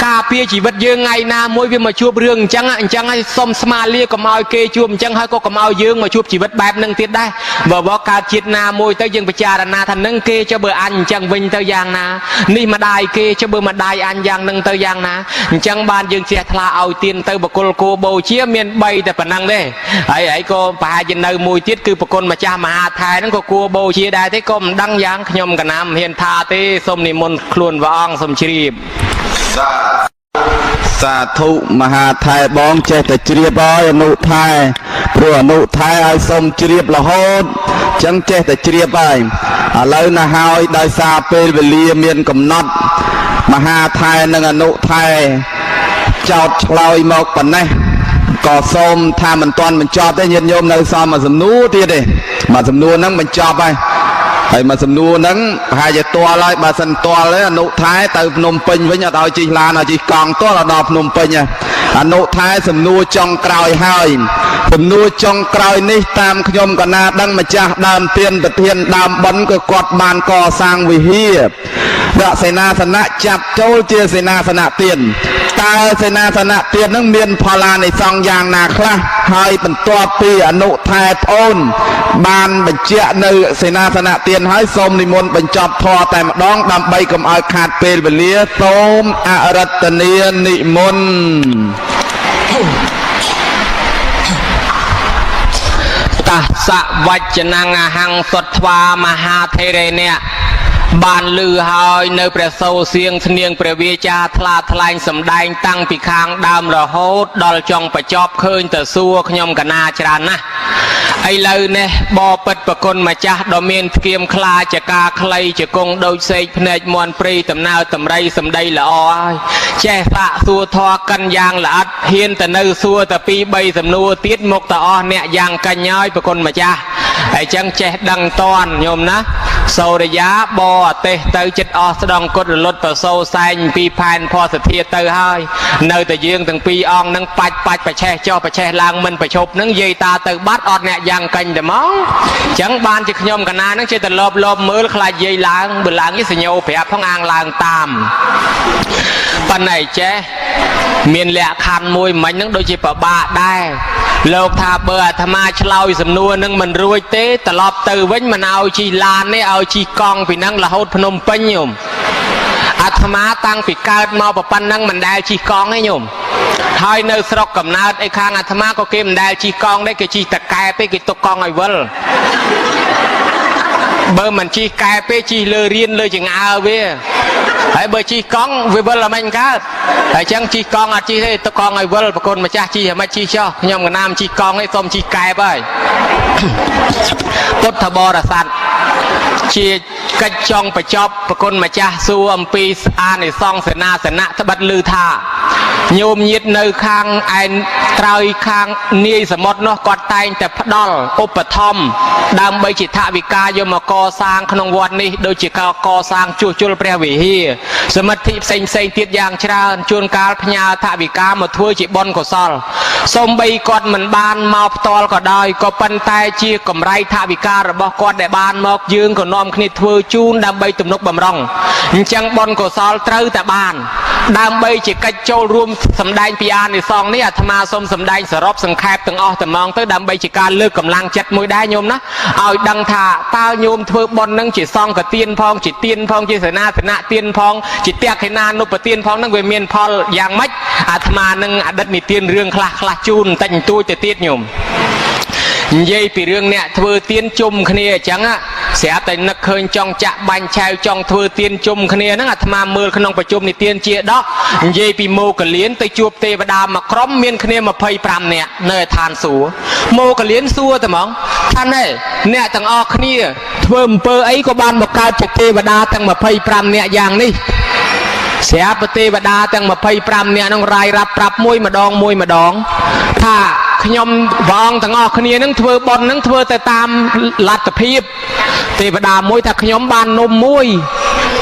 ការពៀជីវិតយើងថ្ងៃណាមួយវាមកជួបរឿងអញ្ចឹងឲ្យសុំស្មាលាកុំឲ្យគេជួបអញ្ចឹងហើយក៏កុំឲ្យយើងមកជួបជីវិតបែបហ្នឹងទៀតដែរបើកើតជាតិណាមួយទៅយើងពិចារណាថានឹងគេចុះបើអញអញ្ចឹងវិញទៅយ៉ាងណានេះម្ដាយគេចុះបើម្ដាយអញយ៉ាងហ្នឹងទៅយ៉ាងណាអញ្ចឹងបានយើងជ្រះថ្លាឲ្យទានទៅបុគ្គលគួរបូជាមាន3តែប៉ុណ្ណឹងទេហើយក៏ប្រហែលជានៅមួយទៀតគឺប្រគុណម្ចាស់មហាថែហ្នឹងក៏គួរបូជាដែរទេក៏មិនដឹងយ៉ាងខ្ញុំកណាមហ៊ានថាទេសូមនិមន្តខ្លួនព្រះអង្គសូមជ្រាបសាធុមហាថែបងចេះតែជ្រាបហើយអនុថែព្រោះអនុថែឲ្យសូមជ្រាបរហូតចឹងចេះតែជ្រាបហើយឥឡូវណាហើយដោយសារពេលវេលាមានកំណត់មហាថែនិងអនុថែចោតឆ្លើយមកប៉ុណ្ណេះក៏សូមថាមិនទាន់បញ្ចប់ទេញាតិញោមនៅសល់មួយសំណួរទៀតទេមួយសំណួរហ្នឹងបញ្ចប់ហើយមួយសំណួរហ្នឹងប្រហែលជាទាល់ហើយបើសិនទាល់ទេអនុថែទៅភ្នំពេញវិញអត់ឲ្យជិះឡានឲ្យជិះកង់ទាល់ដល់ភ្នំពេញអនុថែសំណួរចុងក្រោយហើយសំណួរចុងក្រោយនេះតាមខ្ញុំកណាដឹងម្ចាស់ដើមទានប្រធានដើមបុណ្យក៏គាត់បានកសាងវិហារដាក់សេនាសនៈចាប់ចូលជាសេនាសនៈទានតើសេនាសនៈទាននឹងមានផល្លានិសង្ឃយ៉ាងណាខ្លះហើយបន្ទាប់ពីអនុថែប្អូនបានបញ្ជាក់នៅសេនាសនៈទានហើយសូមនិមន្តបញ្ចប់ធម៌តែម្ដងដើម្បីកុំឲ្យខាតពេលវេលាសូមអរតនានិមន្តតស្សវចនងអហង្សត្វាមហាថេរេនៈបានលឺហើយនៅព្រះសូរសៀងស្នៀងព្រះវាចាថ្លាថ្លែងសម្ដែងតាំងពីខាងដើមរហូតដល់ចុងបញ្ចប់ឃើញទៅសួរខ្ញុំកណាច្រើនណាស់ ឥឡូវនេះបបិទ្ធប្រគុណម្ចាស់ដ៏មានធ្គាមខ្លាចការខ្លីជង្គង់ដូចសេកភ្នែកមន់ព្រីដំណើរតម្រៃសម្ដីល្អហើយចេះសាកសួរធေါ်កិនយ៉ាងល្អិតហ៊ានទៅនៅសួរតែពីរ3សំណួរទៀតមកតអស់អ្នកយ៉ាងកញ្ញហើយប្រគុណម្ចាស់ហើយចឹងចេះដឹងតន់ញោមណាសូរិយាបអទេសទៅចិត្តអស់ស្ដងគុតរលត់ប្រសូសែងពីផែនផសធាទៅហើយនៅតែយើងទាំងពីរអង្គនឹងបាច់ប្រឆេះចុះប្រឆេះឡើងមិនប្រជប់នឹងយាយតាទៅបាត់អត់អ្នកយ៉ាងកាញ់តែមកចឹងបានជាខ្ញុំកណានឹងចេះតែលបមើលខ្លាចយាយឡើងបើឡើងនេះសញ្ញោប្រាប់ផងអាងឡើងតាមប៉ុន្តែចេះមានលក្ខខណ្ឌមួយមិញនឹងដូចជាប្របាកដែរលោកថាបើអាត្មាឆ្លើយសំណួរនឹងមិនរួចទេត្រឡប់ទៅវិញមិនឲ្យជិះឡាននេះឲ្យជិះកង់ពីហ្នឹងរហូតភ្នំពេញញោមអាត្មាតាំងពីកើតមកប៉ុណ្ណឹងមិនដែលជិះកង់ទេញោមហើយនៅស្រុកកំណើតឯខាងអាត្មាក៏គេមិនដែលជិះកង់ដែរគេជិះតកែពេកគេទុកកង់ឲ្យវិលបើមិនជិះកែពេកជិះលើរៀនលើចង្អើវាហើយបើជិះកង់វាវិលមិនកើតហើយចឹងជិះកង់អត់ជិះទេទុកកង់ឲ្យវិលប្រគុណម្ចាស់ជិះឲ្យមិនជិះចោះខ្ញុំកណាមជិះកង់ឯងសូមជិះកែបហើយពុទ្ធបរិស័ទជាកិច្ចចង់បញ្ចប់ប្រគុណម្ចាស់សួរអំពីអានិសង្សសេនាសនៈត្បិតឮថាញោមញាតនៅខាងឯត្រើយខាងនាយសមុទ្រនោះគាត់តែងតែផ្ដល់ឧបត្ថម្ភដើម្បីជាថវិកាយកមកកសាងក្នុងវត្តនេះដូចជាកសាងជួសជុលព្រះវិហារសមិទ្ធិផ្សេងទៀតយ៉ាងច្រើនជួនកាលផ្ញើថវិកាមកធ្វើជាបុណ្យកុសលសូម្បីគាត់មិនបានមកផ្ទាល់ក៏ដោយក៏ប៉ុន្តែជាកម្រៃថវិការបស់គាត់ដែលបានមកយើងក៏នាំគ្នាធ្វើជូនដើម្បីទំនុកបម្រុងអញ្ចឹងបុណ្យកុសលត្រូវតែបានដើម្បីជាកិច្ចចូលរួមសម្ដែងពីអានិសង្សនេះអាត្មាសូមសម្ដែងសរុបសង្ខេបទាំងអស់តែមកទៅដើម្បីជាការលើកកម្លាំងចិត្តមួយដែរញោមណាឲ្យដឹងថាតើញោមធ្វើបុណ្យនឹងជាសង្ឃទានផងជាទានផងជាសេនាសនៈទានផងជាតេខេណានុបទានផងនឹងវាមានផលយ៉ាងម៉េចអាត្មានឹងអតីតនិទានរឿងខ្លះជូនបន្តិចបន្តួចទៅទៀតញោមនិយាយពីរឿងអ្នកធ្វើទៀនជុំគ្នាអញ្ចឹងស្រាប់តែនឹកឃើញចង់ចាក់បាញ់ឆាវចង់ធ្វើទៀនជុំគ្នាហ្នឹងអាត្មាមើលក្នុងប្រជុំនិទានជាដកនិយាយពីមោគលានទៅជួបទេវតាមួយក្រុមមានគ្នា25នាក់នៅឋានសួគ៌មោគលានសួរតែហ្មងថាណែអ្នកទាំងអស់គ្នាធ្វើអំពើអីក៏បានមកកើតជាទេវតាទាំង25នាក់យ៉ាងនេះស្រាប់ទេវតាទាំង25នាក់ហ្នឹងរាយរាប់ប្រាប់មួយម្ដងថាខ្ញុំព្រះអង្គទាំងអស់គ្នានឹងធ្វើបុណ្យនឹងធ្វើទៅតាមលទ្ធភាពទេវតាមួយថាខ្ញុំបាននំមួយ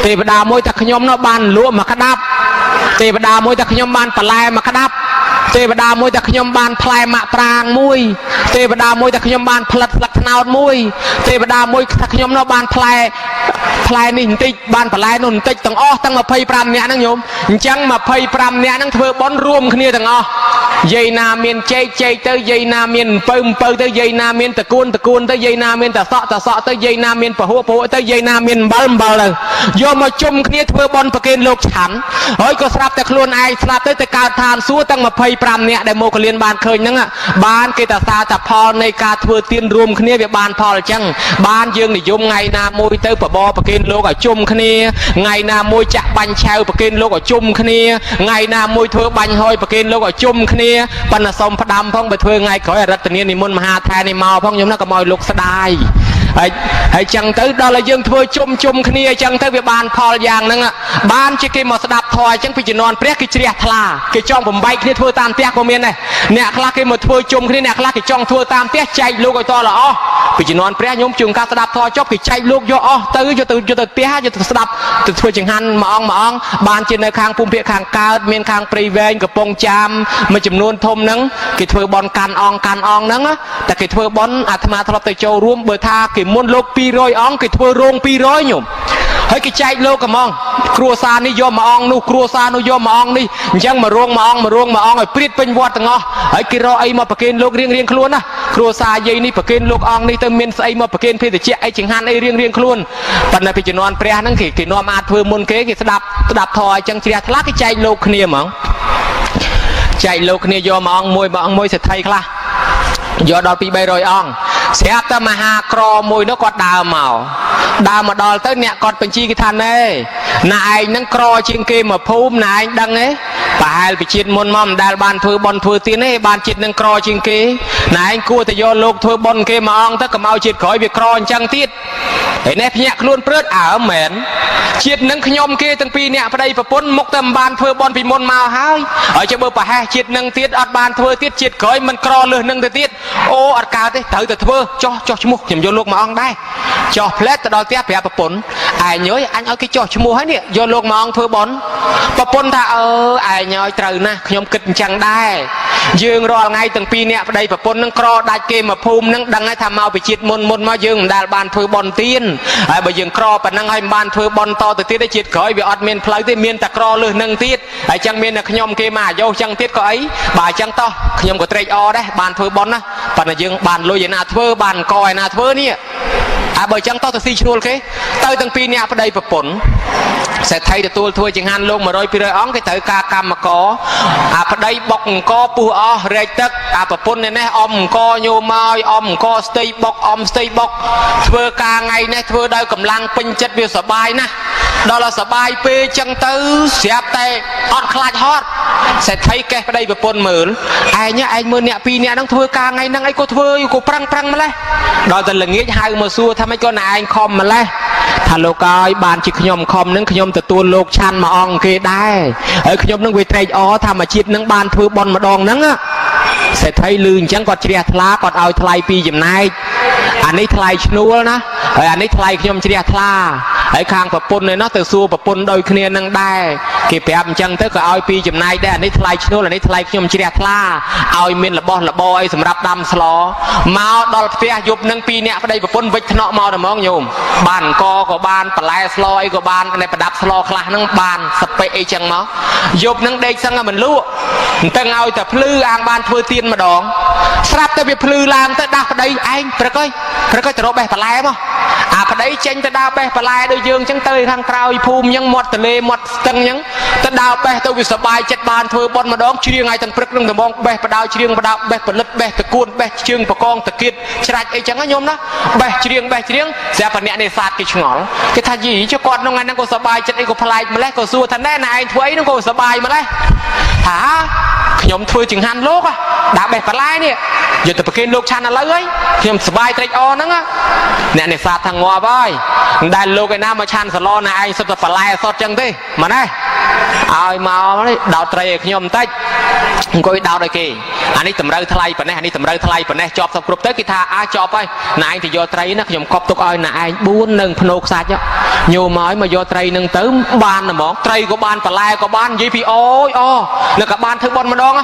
ទេវតាមួយថាខ្ញុំនោះបានលក់មួយក្តាប់ទេវតាមួយថាខ្ញុំបានបន្លែមួយក្តាប់ទេវតាមួយថាខ្ញុំបានផ្លែម៉ាក់ប្រាងមួយទេវតាមួយថាខ្ញុំបានផ្លិតស្លឹកត្នោតមួយទេវតាមួយថាខ្ញុំនោះបានផ្លែនេះបន្តិចបានបន្លែនោះបន្តិចទាំងអស់ទាំង25នាក់ហ្នឹងញោមអញ្ចឹង25នាក់ហ្នឹងធ្វើបុណ្យរួមគ្នាទាំងអស់យាយណាមានចេកទៅយាយណាមានអំពៅទៅយាយណាមានតកួនទៅយាយណាមានតសក់ទៅយាយណាមានពហុទៅយាយណាមានអំបិលទៅយកមកជុំគ្នាធ្វើបុណ្យប្រគេនលោកឆាន់ហើយក៏ស្រាប់តែខ្លួនឯងស្លាប់ទៅកើតឋានសួគ៌ទាំង25នាក់ដែលមកកលៀនបានឃើញហ្នឹងបានគេតសារតផលនៃការធ្វើទានរួមគ្នាវាបានផលអញ្ចឹងបានយើងនិយមថ្ងៃណាមួយទៅបបរប្រគេនលោកឲ្យជុំគ្នាថ្ងៃណាមួយចាក់បាញ់ឆាវប្រគេនលោកឲ្យជុំគ្នាថ្ងៃណាមួយធ្វើបាញ់ហយប្រគេនលោកឲ្យជុំគ្នាប៉ុន្តែសូមផ្ដាំផងបើធ្វើថ្ងៃក្រោយអរិទ្ធនានិមន្តមហាថែនេះមកផងខ្ញុំណាកុំឲ្យលោកស្ដាយហើយចឹងទៅដល់ឲ្យយើងធ្វើជុំគ្នាចឹងទៅវាបានផលយ៉ាងហ្នឹងបានជាគេមកស្ដាប់ធម៌ចឹងពីជំនាន់ព្រះគេជ្រះថ្លាគេចង់បំបែកគ្នាធ្វើតាមផ្ទះក៏មានដែរអ្នកខ្លះគេមកធ្វើជុំគ្នាអ្នកខ្លះគេចង់ធ្វើតាមផ្ទះចែកលោកឲ្យតល្អពីជំនាន់ព្រះញោមជួនកាលស្ដាប់ធម៌ចប់គេចែកលោកយកអស់ទៅយកទៅផ្ទះយកទៅស្ដាប់ទៅធ្វើចង្ហាន់មួយអង្គបានជានៅខាងភូមិភាគខាងកើតមានខាងព្រៃវែងកំពង់ចាមមួយចំនួនធំហ្នឹងគេធ្វើបន់កាន់អង្គហ្នឹងតែគេធ្វើបន់អាត្មាធ្លាប់ទៅចូលរួមបើថាគេមុនលោក200អង្គគេធ្វើរោង200ញោមហើយគេចែកលោកកំងគ្រួសារនេះយកមួយអង្គនោះគ្រួសារនោះយកមួយអង្គនេះអញ្ចឹងមួយរោងមួយអង្គឲ្យព្រាតពេញវត្តទាំងអស់ហើយគេរកអីមកប្រគេនលោករៀងខ្លួនណាគ្រួសារយាយនេះប្រគេនលោកអង្គនេះទៅមានស្អីមកប្រគេនភេទជ្ជៈអីចង្ហាន់អីរៀងខ្លួនប៉ុន្តែពីជំនាន់ព្រះហ្នឹងគេនាំអាចធ្វើមុនគេស្ដាប់ធម៌អញ្ចឹងជ្រះថ្លាគេចែកលោកគ្នាហ្មងចែកលោកគ្នាយកមួយអង្គមួយសេដ្ឋីខ្លះ យកដល់ពី300អង្គស្រាប់តែមហាក្រមួយនោះគាត់ដើរមកដល់ទៅអ្នកគាត់បញ្ជីគេថាណែណាឯងហ្នឹងក្រជាងគេមកភូមិណាឯងដឹងទេប្រហែលពីជាតិមុនមកមិនដែលបានធ្វើបន់ធ្វើទៀនទេបានជាតិនឹងក្រជាងគេណាឯងគួរតែយកលោកធ្វើបន់គេមួយអង្គទៅកុំឲ្យជាតិក្រោយវាក្រអញ្ចឹងទៀតឯនេះភ្ញាក់ខ្លួនព្រឺតអើមែនជាតិនឹងខ្ញុំគេទាំងពីរអ្នកប្តីប្រពន្ធមុខតែមិនបានធ្វើបន់ពីមុនមកហើយចាំបើប្រហែលជាតិនឹងទៀតអត់បានធ្វើទៀតជាតិក្រោយមិនក្រលើសនឹងទៅទៀតអូអត់កើតទេត្រូវតែធ្វើចោះឈ្មោះខ្ញុំយកលោកមួយអង្គដែរចោះផ្លែតទៅដល់ផ្ទះប្រាប់ប្រពន្ធឯងអើយអញឲ្យគេចោះឈ្មោះហើយនេះយកលោកមួយអង្គធ្វើបន់ប្រពន្ធថាឯងឲ្យត្រូវណាស់ខ្ញុំគិតអញ្ចឹងដែរយើងរាល់ថ្ងៃទាំងពីរអ្នកប្តីប្រពន្ធនឹងក្រដាច់គេមកភូមិនឹងដឹងហើយថាមកពីជាតិមុនមកយើងមិនដែលបានធ្វើបន់ទៀនហើយបើយើងក្រប៉ុណ្ណឹងហើយមិនបានធ្វើបន់តទៅទៀតទេជាតិក្រោយវាអត់មានផ្លូវទេមានតែក្រលើសនឹងទៀតហើយចឹងមានតែខ្ញុំគេមកអាយុចឹងទៀតក៏អីបើអញ្ចឹងតោះខ្ញុំក៏ត្រេកអរដែរបានធ្វើបន់ណាប៉ុន្តែយើងបានលុយឯណាធ្វើបានអង្គឯណាធ្វើនេះហើយបើអញ្ចឹងតោះទៅស៊ីឈ្នួលគេទៅទាំងពីរអ្នកប្តីប្រពន្ធសេដ្ឋីទទួលធ្វើចង្ហាន់លោក100 200អង្គគេត្រូវការកម្មករអាប្តីបុកអង្គពុះអស់រែកទឹកអាប្រពន្ធនេះអមអង្គញោមមកអមអង្គស្ទៃបុកអមស្ទៃបុកធ្វើការថ្ងៃនេះធ្វើដោយកម្លាំងពេញចិត្តវាសបាយណាស់ដល់ឲ្យសបាយពេកចឹងទៅស្រាប់តែអត់ខ្លាចហត់សេដ្ឋីកេះប្តីប្រពន្ធមើលឯងមើលអ្នកពីរអ្នកហ្នឹងធ្វើការថ្ងៃហ្នឹងអីក៏ធ្វើក៏ប្រឹងម្លេះដល់តែល្ងាចហៅមកសួរថាម៉េចក៏ណែឯងខំម្លេះថាលោកអើយបានជាខ្ញុំខំនឹងខ្ញុំទទួលលោកឆាន់មួយអង្គគេដែរហើយខ្ញុំនឹងវាត្រេកអរថាមកជាតិនឹងបានធ្វើបន់ម្ដងហ្នឹងសេដ្ឋីលឺអញ្ចឹងគាត់ជ្រះថ្លាគាត់ឲ្យថ្លៃពីចំណែកអានេះថ្លៃឈ្នួលណាហើយអានេះថ្លៃខ្ញុំជ្រះថ្លាហើយខាងប្រពន្ធនេះទៅសួរប្រពន្ធដោយគ្នានឹងដែរគេប្រាប់អញ្ចឹងទៅក៏ឲ្យពីចំណែកដែរអានេះថ្លៃឈ្នួលអានេះថ្លៃខ្ញុំជ្រះថ្លាឲ្យមានរបស់របរអីសម្រាប់ដាំស្លមកដល់ផ្ទះយប់នឹងពីរអ្នកប្តីប្រពន្ធវិចថ្នាក់មកតែហ្មងញោមបានអង្គក៏បានបន្លែស្លអីក៏បានប្រដាប់ស្លខ្លះហ្នឹងបានសពេអីចឹងមកយប់នឹងដេកសឹងមិនលក់អញ្ចឹងឲ្យតែភ្លឺអាងបានធ្វើទៀនម្ដងស្រាប់តែវាភ្លឺឡើងទៅដាស់ប្តីឯងព្រឹកទៅរកបេះបន្លែមកអាប្តីចេញទៅដើរបេះបន្លែដូចយើងអញ្ចឹងទៅខាងក្រោយភូមិអញ្ចឹងមាត់ទលេមាត់ស្ទឹងអញ្ចឹងទៅដើរបេះទៅវាសបាយចិត្តបានធ្វើបន់ម្ដងជ្រៀងឲ្យទាំងព្រឹកនឹងត្មងបេះបដៅជ្រៀងបដៅបេះផលិតបេះតកួនបេះជើងបកងតកៀតច្រាច់អីចឹងណាញោមណាបេះជ្រៀងស្រាប់តែអ្នកនេសាទគេឆ្ងល់គេថាយីចុះគាត់ក្នុងថ្ងៃហ្នឹងក៏សបាយចិត្តអីក៏ប្លែកម្លេះក៏សួរថាណែឯងធ្វើអីហ្នឹងក៏សបាយម្លេះថាខ្ញុំធ្វើចង្ហាន់លោកដើរបេះបន្លែនេះយកទៅប្រគេនលោកឆាន់ឥឡូវហើយខ្ញុំសបាយត្រេកអរហ្នឹងអ្នកនេសាទថាងាប់ហើយមិនដែលលោកឯណាមកឆាន់សាឡនឯងសុទ្ធតែបន្លែសតចឹងទេមែនទេឲ្យមកនេះដោតត្រីឲ្យខ្ញុំបន្តិចអង្គុយដោតឲ្យគេអានេះតម្រូវថ្លៃប៉ុណ្ណេះអានេះតម្រូវថ្លៃប៉ុណ្ណេះជាប់សពគ្រប់ទៅគេថាចប់ហើយណែឯងទៅយកត្រីណាខ្ញុំកប់ទុកឲ្យណែឯង4នឹងភ្នោខ្សាច់ញោមមកយកត្រីនឹងទៅបានហ្មងត្រីក៏បានបន្លែក៏បាននិយាយពីអូយនៅក៏បានធ្វើបន់ម្ដង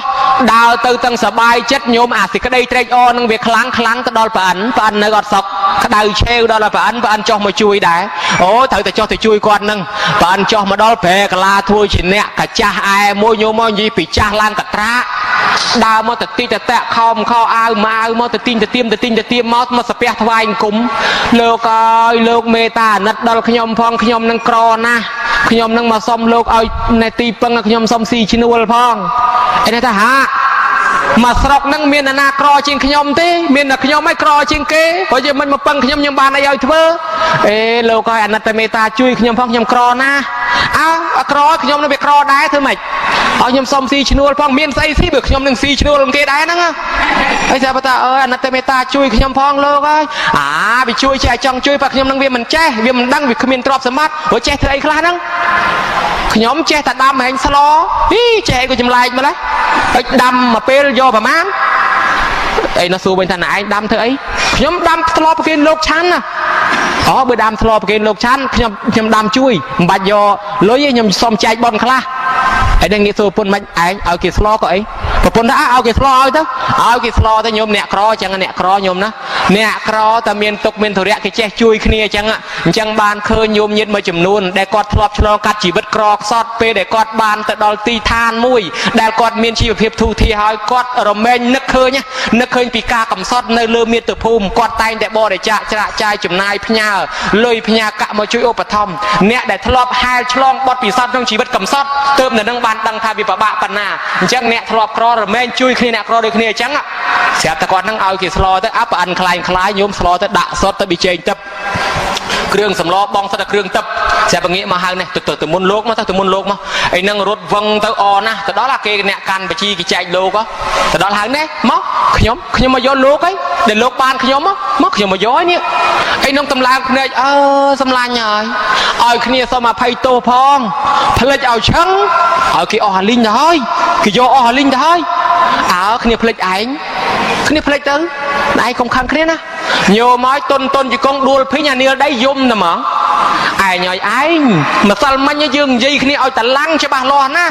ដើរទៅទាំងសបាយចិត្តញោមអាសេចក្តីត្រេកអរនឹងវាខ្លាំងទៅដល់ប្អិននៅអត់សុកក្តៅឆេវដល់ប្អិនចុះមកជួយដែរអូត្រូវតែចុះទៅជួយគាត់នឹងប្អិនចុះមកដល់ប្រែកាឡាធ្វើជាអ្នកកាចាស់អែមួយញោមមកនិយាយពីចាស់ឡើងកត្រាដើរមកទៅទីតតាក់ខោអាវមកទៅទីងទៅទៀមមកសាពះថ្វាយអង្គមលោកអើយលោកមេត្តាអាណិតដល់ខ្ញុំផងខ្ញុំនឹងក្រណាស់ខ្ញុំនឹងមកសុំលោកឲ្យនៅទីពឹងខ្ញុំសុំស៊ីឈ្នួលផងឯនេះថាហាមកស្រុកហ្នឹងមានអ្នកណាក្រជាងខ្ញុំទេមានតែខ្ញុំឯងក្រជាងគេព្រោះយើងមិនមកពឹងខ្ញុំបានអីឲ្យធ្វើលោកឲ្យអាណិតមេត្តាជួយខ្ញុំផងខ្ញុំក្រណាស់ក្រខ្ញុំនឹងវាក្រដែរធ្វើម៉េចឲ្យខ្ញុំសុំស៊ីឈ្នួលផងមានស្អីស៊ីបើខ្ញុំនឹងស៊ីឈ្នួលគេដែរហ្នឹងហើយថាបើអាណិតមេត្តាជួយខ្ញុំផងលោកហើយវាជួយចេះចង់ជួយបើខ្ញុំនឹងវាមិនចេះវាមិនដឹងវាគ្មានទ្រព្យសម្បត្តិព្រោះចេះធ្វើអីខ្លះហ្នឹងខ្ញុំចេះតែដាំហែងស្លចេះអីក៏ចម្លែកម្លេះហើយដាំមកពេលយកប្រមាណអីនោះសួរវិញថាណែឯងដាំធ្វើអីខ្ញុំដាំស្លប្រគេនលោកឆាន់ណាបើដាំស្លប្រគេនលោកឆាន់ខ្ញុំដាំជួយមិនបាច់យកលុយទេខ្ញុំសុំចែកបនខ្លះហើយនឹងងាកសួរប្រពន្ធមិនឯងឲ្យគេស្លក៏អីប្រពន្ធថាឲ្យគេស្លឲ្យទៅឲ្យគេស្លទៅញោមអ្នកក្រចឹងអ្នកក្រញោមណា អ្នកក្រតែមានទុកមានធរៈគេចេះជួយគ្នាអញ្ចឹងបានឃើញញោមញាតមួយចំនួនដែលគាត់ធ្លាប់ឆ្លងកាត់ជីវិតក្រខ្សត់ពេលដែលគាត់បានទៅដល់ទីឋានមួយដែលគាត់មានជីវភាពធូរធារហើយគាត់រមែងនឹកឃើញពីការកំសត់នៅលើមាតុភូមិគាត់តែងតែបរិច្ចាគច្រាក់ចាយចំណាយផ្ញើលុយផ្ញើកាក់មកជួយឧបត្ថម្ភអ្នកដែលធ្លាប់ហែលឆ្លងបទពិសោធន៍ក្នុងជីវិតកំសត់ទើបនៅនឹងបានដឹងថាវាពិបាកប៉ុណ្ណាអញ្ចឹងអ្នកធ្លាប់ក្ររមែងជួយគ្នាអ្នកក្រដូចគ្នាអញ្ចឹងស្រាប់តែគាត់នឹងឲ្យគេស្លទៅអប្រអិនខ្លាយញោមស្លទៅដាក់សុតទៅប៊ីចេងទឹកគ្រឿងសម្លបងសិតតែគ្រឿងទឹកស្រាប់តែងាកមកហៅនេះទៅមុនលោកមកទៅមុនលោកមកឯនឹងរត់វឹងទៅអណាស់ទៅដល់អាគេអ្នកកាន់បជីគេចែកលោកទៅដល់ហៅនេះមកខ្ញុំមកយកលោកអីដែលលោកបានខ្ញុំមកខ្ញុំមកយកឯនេះឯនឹងតម្លើងភ្នែកសម្លាញ់ហើយឲ្យគ្នាសុំអភ័យទោសផងផ្លិចឲ្យឆឹងឲ្យគេអស់អាលីងទៅហើយគេយកអស់អាលីងទៅហើយគ្នាផ្លិចឯងគ្នាផ្លិចទៅឯងកុំខឹងគ្នាណាញោមឲ្យតុនជង្គង់ដួលភីញអានីលដីយំតែហ្មងឯងឲ្យឯងម្សិលមិញយើងនិយាយគ្នាឲ្យតឡាំងច្បាស់លាស់ណា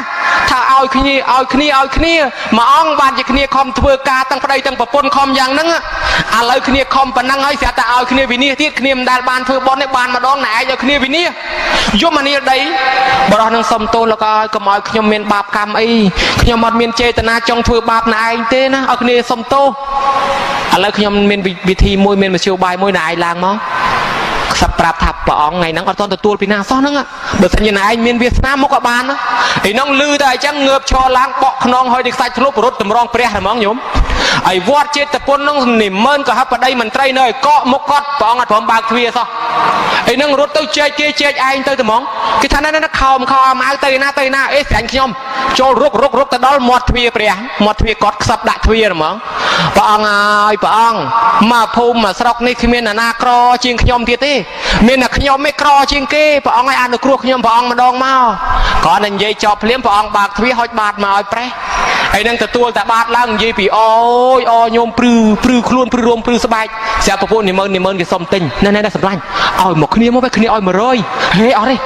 ថាឲ្យគ្នាមួយអង្គបានជាគ្នាខំធ្វើការទាំងប្តីទាំងប្រពន្ធខំយ៉ាងហ្នឹងឥឡូវគ្នាខំប៉ុណ្ណឹងហើយស្រាប់តែឲ្យគ្នាវិនិច្ឆ័យទៀតគ្នាមិនដែលបានធ្វើបន់នេះបានម្ដងណែឯងឲ្យគ្នាវិនិច្ឆ័យយំអានីលដីបរោះនឹងសុំទោសលោកឲ្យកុំឲ្យខ្ញុំមានបាបកម្មអីខ្ញុំអត់មានចេតនាចង់ធ្វើបាបណែឯងទេណាឲ្យគ្នាសុំទោសឥឡូវខ្ញុំមានវិធីមួយមានមធ្យោបាយមួយណែឯងឡើងមកខ្សឹបប្រាប់ថាព្រះអង្គថ្ងៃហ្នឹងអត់ទាន់ទទួលពីណាសោះហ្នឹងបើសិនជាណែឯងមានវាសនាមកក៏បានណាឯហ្នឹងលឺតែអញ្ចឹងងើបឈរឡើងបក់ខ្នងហើយនឹងខ្សាច់ធ្លុបរត់តម្រង់ព្រះហ្មងញោមហើយវត្តចេតពុនហ្នឹងនិមឺនកហបតីមន្ត្រីនៅឲ្យកកមុខគាត់ព្រះអង្គអត់ព្រមបើកទ្វារសោះឯហ្នឹងរត់ទៅចែកគេចែកឯងទៅហ្មងគេថាណាខោមអមៅទៅណាស្រាញ់ខ្ញុំចូលរុកទៅដល់មាត់ទ្វារព្រះមាត់ទ្វារគាត់ខ្សឹបដាក់ទ្វារហ្មងព្រះអង្គហើយព្រះអង្គមកភូមិមកស្រុកនេះគ្មានអាណាក្រជាងខ្ញុំទៀតទេមានតែខ្ញុំឯក្រជាងគេព្រះអង្គឲ្យអនុគ្រោះខ្ញុំព្រះអង្គម្ដងមកគ្រាន់តែនិយាយចប់ភ្លាមព្រះអង្គបើកទ្វារហុចបាតមកឲ្យប្រេះហើយនឹងទទួលតែបាតឡើងនិយាយពីញោមព្រឺខ្លួនព្រឺរោមព្រឺស្បែកស្រាប់ពពួកនិមឺនគេសុំទិញណែសម្លាញ់ឲ្យមកគ្នាមកគ្នាឲ្យ100ហេអត់ទេ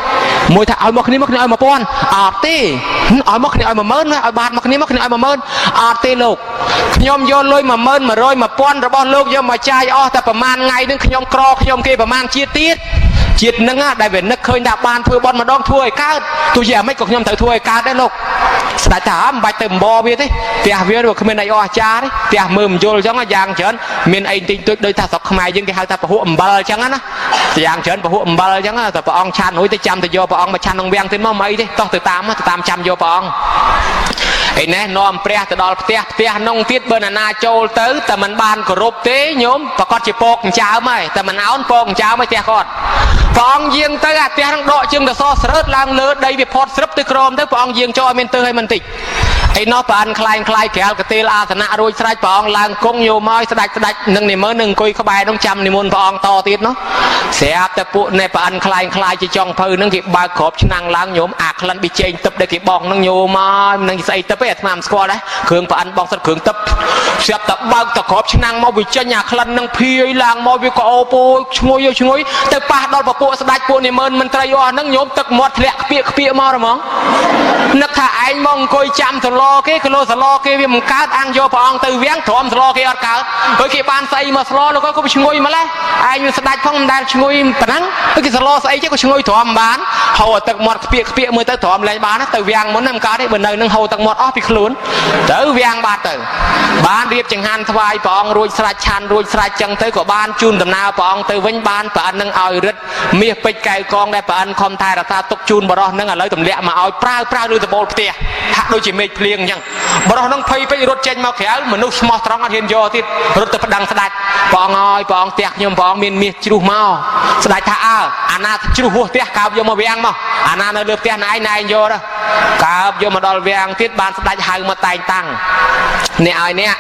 មួយថាឲ្យមកគ្នាឲ្យ1000អត់ទេឲ្យមកគ្នាឲ្យ10000ឲ្យបាតមកគ្នាឲ្យ10000អត់ទេលោកខ្ញុំយកលុយ10000 100 1000របស់លោកយកមកចាយអស់តែប្រហែលថ្ងៃនឹងខ្ញុំក្រខ្ញុំគេប្រហែលជាតិទៀតជាតិនឹងដែលវានឹកឃើញថាបានធ្វើបន់ម្ដងធ្វើឲ្យកើតទោះជាអាម៉េចក៏ខ្ញុំត្រូវធ្វើឲ្យកើតដែរលោកស្ដេចថាមិនបាច់ទៅអំបរវាទេផ្ទះវាគ្មានអីអស្ចារ្យទេផ្ទះមើលមិនយល់អញ្ចឹងយ៉ាងច្រើនមានអីតិចតួចដូចថាស្រុកខ្មែរយើងគេហៅថាពហុអំបិលអញ្ចឹងណាយ៉ាងច្រើនពហុអំបិលអញ្ចឹងតែព្រះអង្គឆានរួចទៅចាំទៅយកព្រះអង្គមកឆានក្នុងវាំងទៀតមកមិនអីទេតោះទៅតាមចាំយកព្រះអង្គឯនេះនាំព្រះទៅដល់ផ្ទះក្នុងទៀតបើណាចូលទៅតែមិនបានគោរពទេញោមប្រកាសជាពកចើមហើយតែមិនអោនពកចើមហើយផ្ទះគាត់ព្រះអង្គយាងទៅអាផ្ទះនឹងដកជើងទៅសស្រើតឡើងលើដីវាផុតស្រឹបទៅក្រោមទៅព្រះអង្គយាងចូលឲ្យមានទើសឲ្យមិនតិចឯនោះប្រអិនខ្លាយក្រែលកទេលអាសនៈរួចស្រេចព្រះអង្គឡើងគង់យកមកស្ដេចនឹងនិមឺននឹងអង្គុយក្បែរនោះចាំនិមន្តព្រះអង្គតទៀតនោះស្រាប់តែពួកនេះប្រអិនខ្លាយជាចុងភៅនឹងគេបើកក្របឆ្នាំងឡើងញោមអាក្លិនប៊ីចេងទឹកដែលគេបោកនឹងញោមមកនឹងស្អីទឹកទេអាថ្មស្គាល់ដែរគ្រឿងប្រអិនបោកសិតគ្រឿងទឹកស្រាប់តែបើកតែក្របឆ្នាំងមកវាចេញអាក្លិននឹងភាយឡើងមកវាក៏អូពោឈ្ងុយទៅប៉ះដល់ពួកស្ដេចពួកនិមឺនមន្ត្រីអស់ហ្នឹងញោមទឹកមាត់ធ្លាក់ខ្ពាកមកហ្មងនឹកថាឯងមកអង្គុយចាំសឡគេគីឡូសឡគេវាមិនកើតអាំងយកព្រះអង្គទៅវាំងទ្រាំសឡគេអត់កើតហើយគេបានស្អីមកសឡលោកក៏ឈ្ងុយម្លេះឯងវាស្ដេចផងមិនដែលឈ្ងុយប៉ុណ្ណឹងហើយគេសឡស្អីចេះក៏ឈ្ងុយទ្រាំបានហូរទឹកមាត់ខ្ពាកមើលទៅទ្រាំលែងបានទៅវាំងមុនមិនកើតទេបើនៅនឹងហូរទឹកមាត់អស់ពីខ្លួនទៅវាំងបាត់ទៅបានរៀបចង្ហាន់ថ្វាយព្រះអង្គរួចស្រេចឆានរួចស្រេចចឹងទៅក៏បានជូនដំណើរព្រះអង្គទៅវិញបានប្រអិននឹងឲ្យរិទ្ធមាសពេជ្រកែវកងដែលប្រអិនខំថែរក្សាទុកជូនបរោះនឹងឥឡូវទម្លាក់មកឲ្យប្រើឬដបូលផ្ទះហាក់ដូចជាមេឃភ្លៀងអញ្ចឹងបរោះនឹងភ័យពេករត់ចេញមកក្រៅមនុស្សស្មោះត្រង់អត់ហ៊ានយកទៀតរត់ទៅប្តឹងស្ដេចព្រះអង្គឲ្យព្រះអង្គផ្ទះខ្ញុំព្រះអង្គមានមាសជ្រុះមកស្ដេចថាអាណាជ្រុះហួសផ្ទះកើបយកមកវាំងមកអាណានៅលើផ្ទះណែឯងយកទៅកើបយកមកដល់វាំងទៀតបានស្ដេចហៅមកតែងតាំងអ្នកឲ្យអ្នក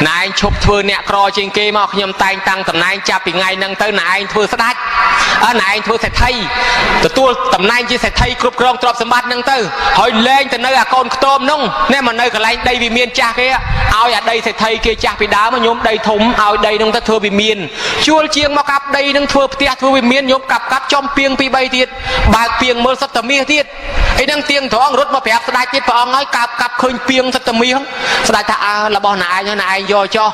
ណែឯងឈប់ធ្វើអ្នកក្រជាងគេមកខ្ញុំតែងតាំងតំណែងចាប់ពីថ្ងៃហ្នឹងទៅណែឯងធ្វើស្ដេចណែឯងធ្វើសេដ្ឋីទទួលតំណែងជាសេដ្ឋីគ្រប់គ្រងទ្រព្យសម្បត្តិហ្នឹងទៅហើយលែងទៅនៅអាកូនខ្ទមនោះនេះមកនៅកន្លែងដីវិមានចាស់គេឲ្យអាដីសេដ្ឋីគេចាស់ពីដើមញោមដីធំឲ្យដីហ្នឹងទៅធ្វើវិមានជួលជាងមកកាប់ដីហ្នឹងធ្វើផ្ទះធ្វើវិមានញោមកាប់ចំពីងពី3ទៀតបើកពីងមើលសត្វតាមាសទៀត ไอ้นั่งเตียงท้องรถมาแผลสดายติดพระองค์ให้กับคืนเปียงสัตเมียงสดายท่าละบ่อนายนายโยจ่อ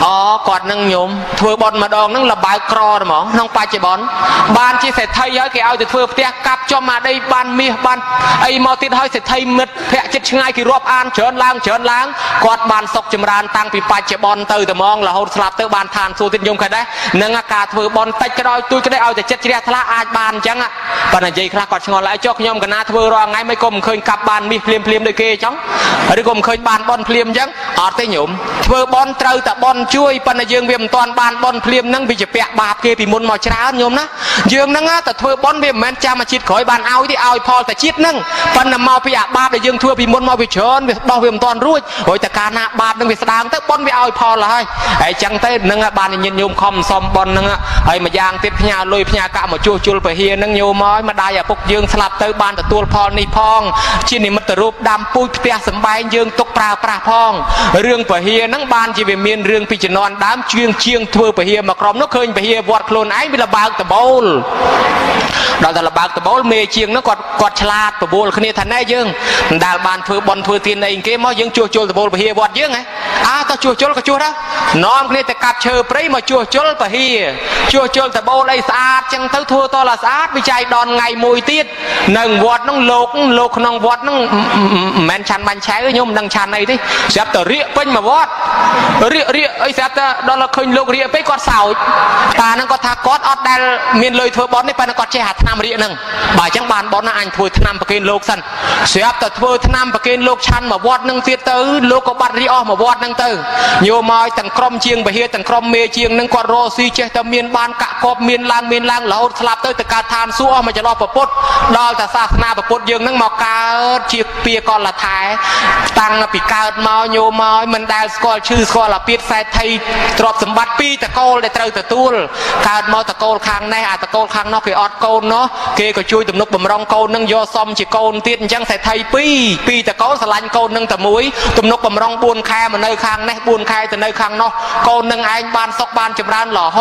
อ๋อกอดนั่งโยมเถื่อบอลมาดองนั่งระบายครอหมอน้องปลาเจ็บบอลบ้านที่เสร็จไทยเยอะแกเอาแต่เถื่อเตี้ยกับจอมาได้บ้านเมียบ้านไอ้มอติดให้เสร็จไทยมืดแผลจิตง่ายกี่รอบอ่านเชิญล้างกอดบ้านศกจมรานตั้งปีปลาเจ็บบอลเตอแต่มองละหดสลับเตอบ้านทานสู้ติดยมใครได้นั่งอากาศเถื่อบอลติดกระดอยตุ้ยก็ได้เอาแต่เจ็ดเจียทละอาบานจังอ่ะปนใจคลากอดชงอนไหลจอกยมกันนะเถื่อรอไงไม่กลมเคยกับบ้านมีเพลียมโดยเกยจังหรือกลมเคยบ้านบอลเพลียมจังอดเตยหยมเถื่อบอลเตอแต่บอลช่วยปนยืงเวียมตอนบ้านบอลเพลียมนั่งไปจะเปะบาปเกยปีมุนมอชราโยมนะยืงนั่งแต่เถื่อบอลเวียมแมนจามาชิดขอยบ้านเอาที่เอาพอแต่ชิดนั่งปนมาไปอาบาปแต่ยืงเถื่อปีมุนมาไปเชิญดอกเวียมตอนรุ่ยโอ้ยแต่การนาบาปนั่งไปแสดงแต่บอลไปเอาพอเลยไอ้จังเต้นั่งบ้านยินโยมคอมซอมบอลนั่งไอ้มายางติดพญาลอยพญากะมาจูจุลไปเฮียนั่งโยมอยมาได้อะพวกยืงสลับเตอบ้านแต่ตัวพอนี่พองชินิมัตรูปดำปุ้ยเปียสบายยืงตกปลาพองเรื่องไปเฮียนั่งบ้านจีเวียนเมียนเรื่องพิจนอนดำเชียงเถื่อไปเฮียมากรอมนกเคยไปเฮียวัดโคลนไอ้บิลบากตะโบลเราแต่ละบากตะโบลเมย์เชียงนั่งกอดฉลาดตะโบลคนนี้ทันได้ยืงดาลบานเถื่อบอลเถื่อตีนเองเกมอยังจูจุลตะโบลไปเฮียวัดยืงไงก็จูจุลก็จูนะน้องคนนี้แต่กับเชอปรีมาจูจุลไปเฮียจูจุลตะโบลไอ้สะอาดจังเท่าทั่วตัวละสะอาดวิจัยดอนไงมวยตีดหนึ่งวัดนั่งโลกน้องวัดนั่งแมนชันบันใช้ยมดังชันไอ้ที่เสียบแต่เรียเป็นมาวัดเรียไอ้เสียบแต่ดอนละเคยโลกเรียไปกอดเสาตานั่งก็ทากอดอดได้เมียนเลยเธอบอลนี่ไปนั่งกอดเชหัดทนามเรียนั่งบ่ายจังบานบอลน่ะอันถวยทนามประเคนโลกสันเสียบแต่ถวยทนามประเคนโลกชันมาวัดนั่งเสียเตอโลกก็บัดรีออมาวัดนั่งเตอโยมอยตั้งครอมเชียงไปเฮียตั้งครอมเมเชียงนั่งกอดโรซีเจแต่เมียนบานกะกอบเมียนลางเหล่าสลับเตอแต่การทานสู้อมาจะรอประพดดอลแต่ศาสนาประพดยืงนั่งมอกาเชียเปียกอนละท้ายตั้งปีกาดมาโยมอยมันได้สกอลชื่อสกอลละปีดใส่ไทยตรอบสมบัติปีตะโกลได้เตอตะตูลการมาตะโกลข้างในตะโกลข้างนอกคืออดโกลเนาะเกก็ช่วยตุ่มนกบ่มรองโกลนั่งโยซอมจีโกลตีนจังใส่ไทยปีตะโกลสลันโกลนั่งตะมุยตุ่มนกบ่มรองบุญแค่มาในข้างในบุญแค่แต่ในข้างนอกโกลนั่งไอ้บานซอกบานจำรานหล่อโห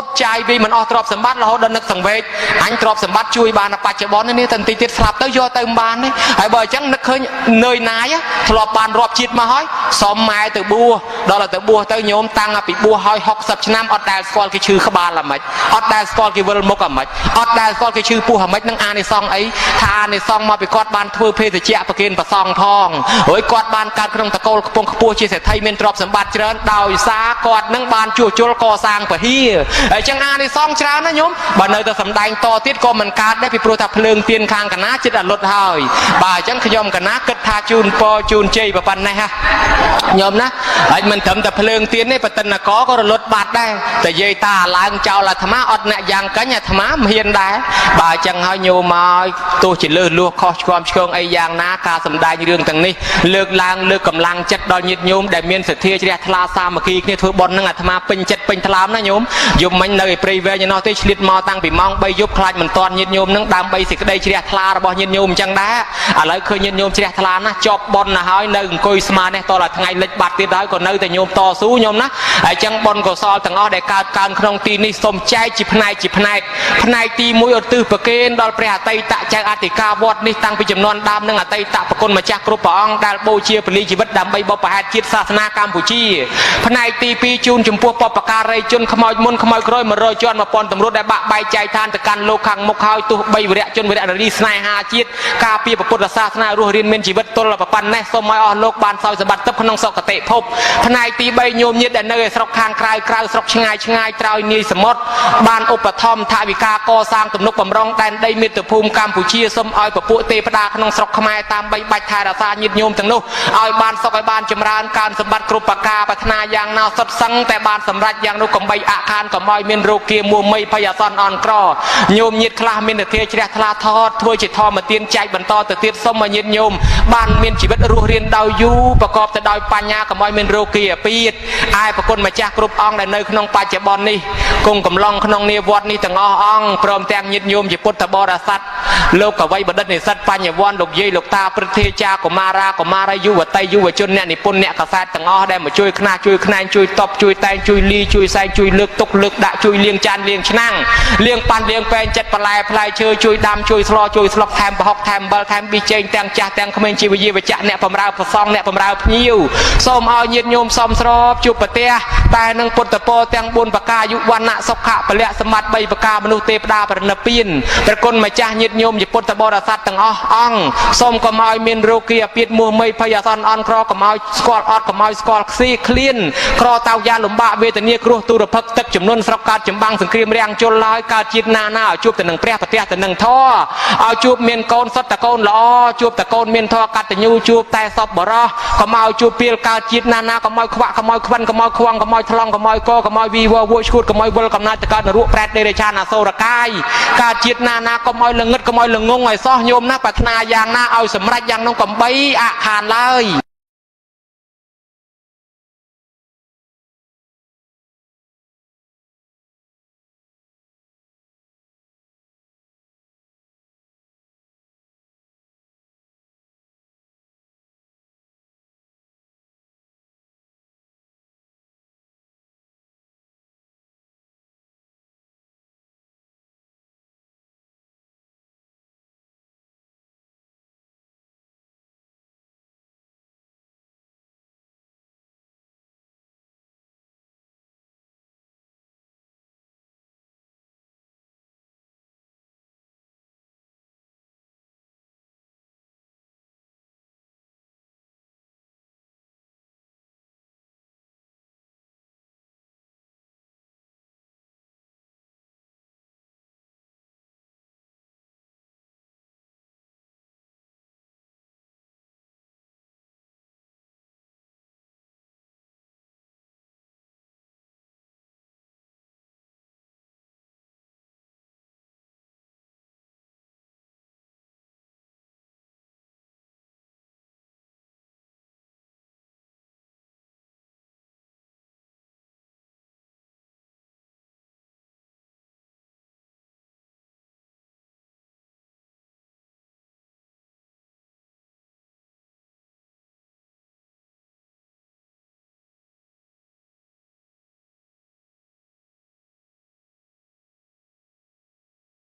ดใจบีมันออกตรอบสมบัติหล่อโหดนึกสังเวชอันตรอบสมบัติช่วยบานปัจจุบันนี่ทันทีติดสลับเตอโยเติมบานนี่ไอ้บ่อยจังนึกเคยเนยนายทลบบานรอบจิตมาห้อยสอมไม้เตอบัวดอลเตอบัวเตอโยมตั้งปีบัวห้อย60 น้ำอดได้สกอลคือชื่อขบาลละมั้ยอดได้สกอลคือเวลมกละมั้ยอดได้สกอลคือชื่อปูหะมั้ยนั่งอ่านในซองไอ้ทาในซองมาไปกอดบานทั่วเพศเจียประเคนประซองทองเฮ้ยกอดบานการเครื่องตะโกลปงขปัวชีเสไทยเมนตรอบสมบัติเจริญดาวสากอดนั่งบานจู่จุลก่อสร้างประเฮียไอ้จังอ่านในซองเช้านะโยมบานเนยแต่สำแดงต่อติดก็มันการได้ไปโปรตับเพลิงเตียนคางกันนะจิตอัดลดหายบ่ายจังขยมกันนะกึศทาจูนปอจูนเจยประปันนะฮะโยมนะไอ้มันทำแต่เพลิงเตียนในปัตตนกอก็ลดบาดได้แต่เยตาล้างเจ้าละธรรมะอดเนี่ยยังกันเนี่ยธรรมะเฮียนได้บ่ายจังให้โยมมาตัวจิตเลือดลวกคอความเชิงไอ้ยางนาการสำได้เรื่องต่างนี้เลือกลางเลือกกำลังจัดดอนยิดโยมได้เมียนเสถียรเจริญทลาสามัคคีเนี่ยถือบอลนั่งธรรมะเป็นจัดเป็นทลามนะโยมมันเลยปรีเวญนอติชลิดมาตั้งปีมองใบยุบคลายมันตอนยิดโยมนั่งดำใบสิกได้เจริญทลาระบยิดโยมจังได้อะไรเคยยิดโยมเจริญทลานะจบบอลนะหายหนึ่งกุยสมาเนี่ยตอนละทั้งไงเล็กบัดตีได้ก่อนนึกแต่โยมต่อสู้โยมนะไอ้จังบอลก็ซอลทั้งอ้อได้การขนมตีนี่สมใจจีบนายตีมวยอตือประเคนดอลเปรียไตตะจากอติกาวอดนี่ตั้งไปจำนวนดำนั่งไตตะประคนมาจากกรุปองดาลโบเชียปลีจีบัดดำใบบประหารจิตศาสนากัมพูชีนายตีปีจูนจมพัวปปการายจนขมอยมุนขมอยคร้อยมาโรยจอนมาปอนตำรวจได้บะใบใจทานตะการโลคังมกหอยตุใบวิระจนวิระนรีสไนหาจิตกาปีประพุทธศาสนารูเรียนเมนจีบัดตลประปันแน่สมัยอ่อนโลกบานซอยสบัดตับขนมสกเตะพบนายตีใบโยมยิดแต่เนยสกคางคลายสกชงายตรายนีสมดบานอุปธรรมทาวิกาก่อสร้างตุ่มนกบำรองแดนได้มิตรภูมิกัมพูชีสมอ้อยประปุเตปดาขนมสกขมายตามใบใบทายราซายิดโยมทั้งนู้อ้อยบานสกบานจำรานการสมบัติกรุปกาปัฒนาอย่างนาสดสังแต่บานสำรัดอย่างนุกใบอาคารกับอ้อยเมนโรเกียมัวไม่พยาซอนอ่อนกรอโยมยิดคลาเมนเทียเจริญทลาทอดถ้วยจิตทอมาเตียนใจบรรทอแต่เตียนส้มมายิดโยมบ้านเมนชีวิตรูเรียนดาวยูประกอบแต่ดาวปัญญากับอ้อยเมนโรเกียปีดไอ้ประคนมาจากกรุปองในเนยขนมปัจจุบันนี่กงกำลังขนมเนียวัดนี่ต่างอ้องพร้อมแต่งยิดโยมจิพุทธบริษัทโลกกับไว้บดในสัตว์ปัญญาวันดกเย่ดกตาประเทศจากุมารายุวไตยุวชนเนี่ยนิปุ่นเนี่ยกษัตริย์ต่างอ้อได้มาช่วยขนาช่วยขนานช่วยตบช่วยแตงช่วยลีช่วยใส่ช่วยเลือกตกเลือกด่าช่วยเลี้ยงจานเลี้ยงช่างเลี้ยงปันเลี้ยงแปลงจัดปลายเชยช่วยดำช่วยสลอช่วยสลบแทมปะฮอก កថែមអំបិលថែមប៊ីចេងទាំងចាស់ទាំងក្មេងជីវវិវៈអ្នកបំរើប្រសងអ្នកបំរើភ្ញៀវសូមឲ្យញាតិញោមសមស្របជួបប្រទះតែនឹងពុទ្ធពរទាំង4ប្រការយុវណ្ណៈសុខៈពលៈសម្បត្តិ3ប្រការមនុស្សទេវតាប្រណិពៀនព្រះគុណម្ចាស់ញាតិញោមជាពុទ្ធបរិស័ទទាំងអស់អង្គសូមកុំឲ្យមានរោគគាអាពាធមួមីភ័យអាសន្នអន់ក្រកុំឲ្យស្គាល់អត់កុំឲ្យស្គាល់ខ្សីឃ្លានក្រតៅយ៉ាលំបាកវេទនាគ្រោះទុរភិក្សទឹកចំនួនស្រុកកើតចម្បាំងសង្គ្រាមរាំងជលឡើយកើតជាតិណាឲ្យជួបទៅនឹងព្រះប្រទះទៅនឹងធរឲ្យជួបមានកូនសុទ្ធតែកូនល្អជួបតែកូនមានធរកតញ្ញូជួបតែសពបរោះកុំឲ្យជួបពេលកើតជាតិណាកុំឲ្យខ្វាក់កុំឲ្យខ្វិនកុំឲ្យខ្វងកុំឲ្យថ្លង់កុំឲ្យកកុំឲ្យវីវវួយឈួតកុំឲ្យវល់កំណាចទៅកើតនរកប្រែតដេរឆានអសូរកាយកើតជាតិណាកុំឲ្យល្ងឹតកុំឲ្យល្ងងឲ្យសោះញោមណាប្រាថ្នាយ៉ាងណាឲ្យសម្រេចយ៉ាងនោះកំបីអខានឡើយ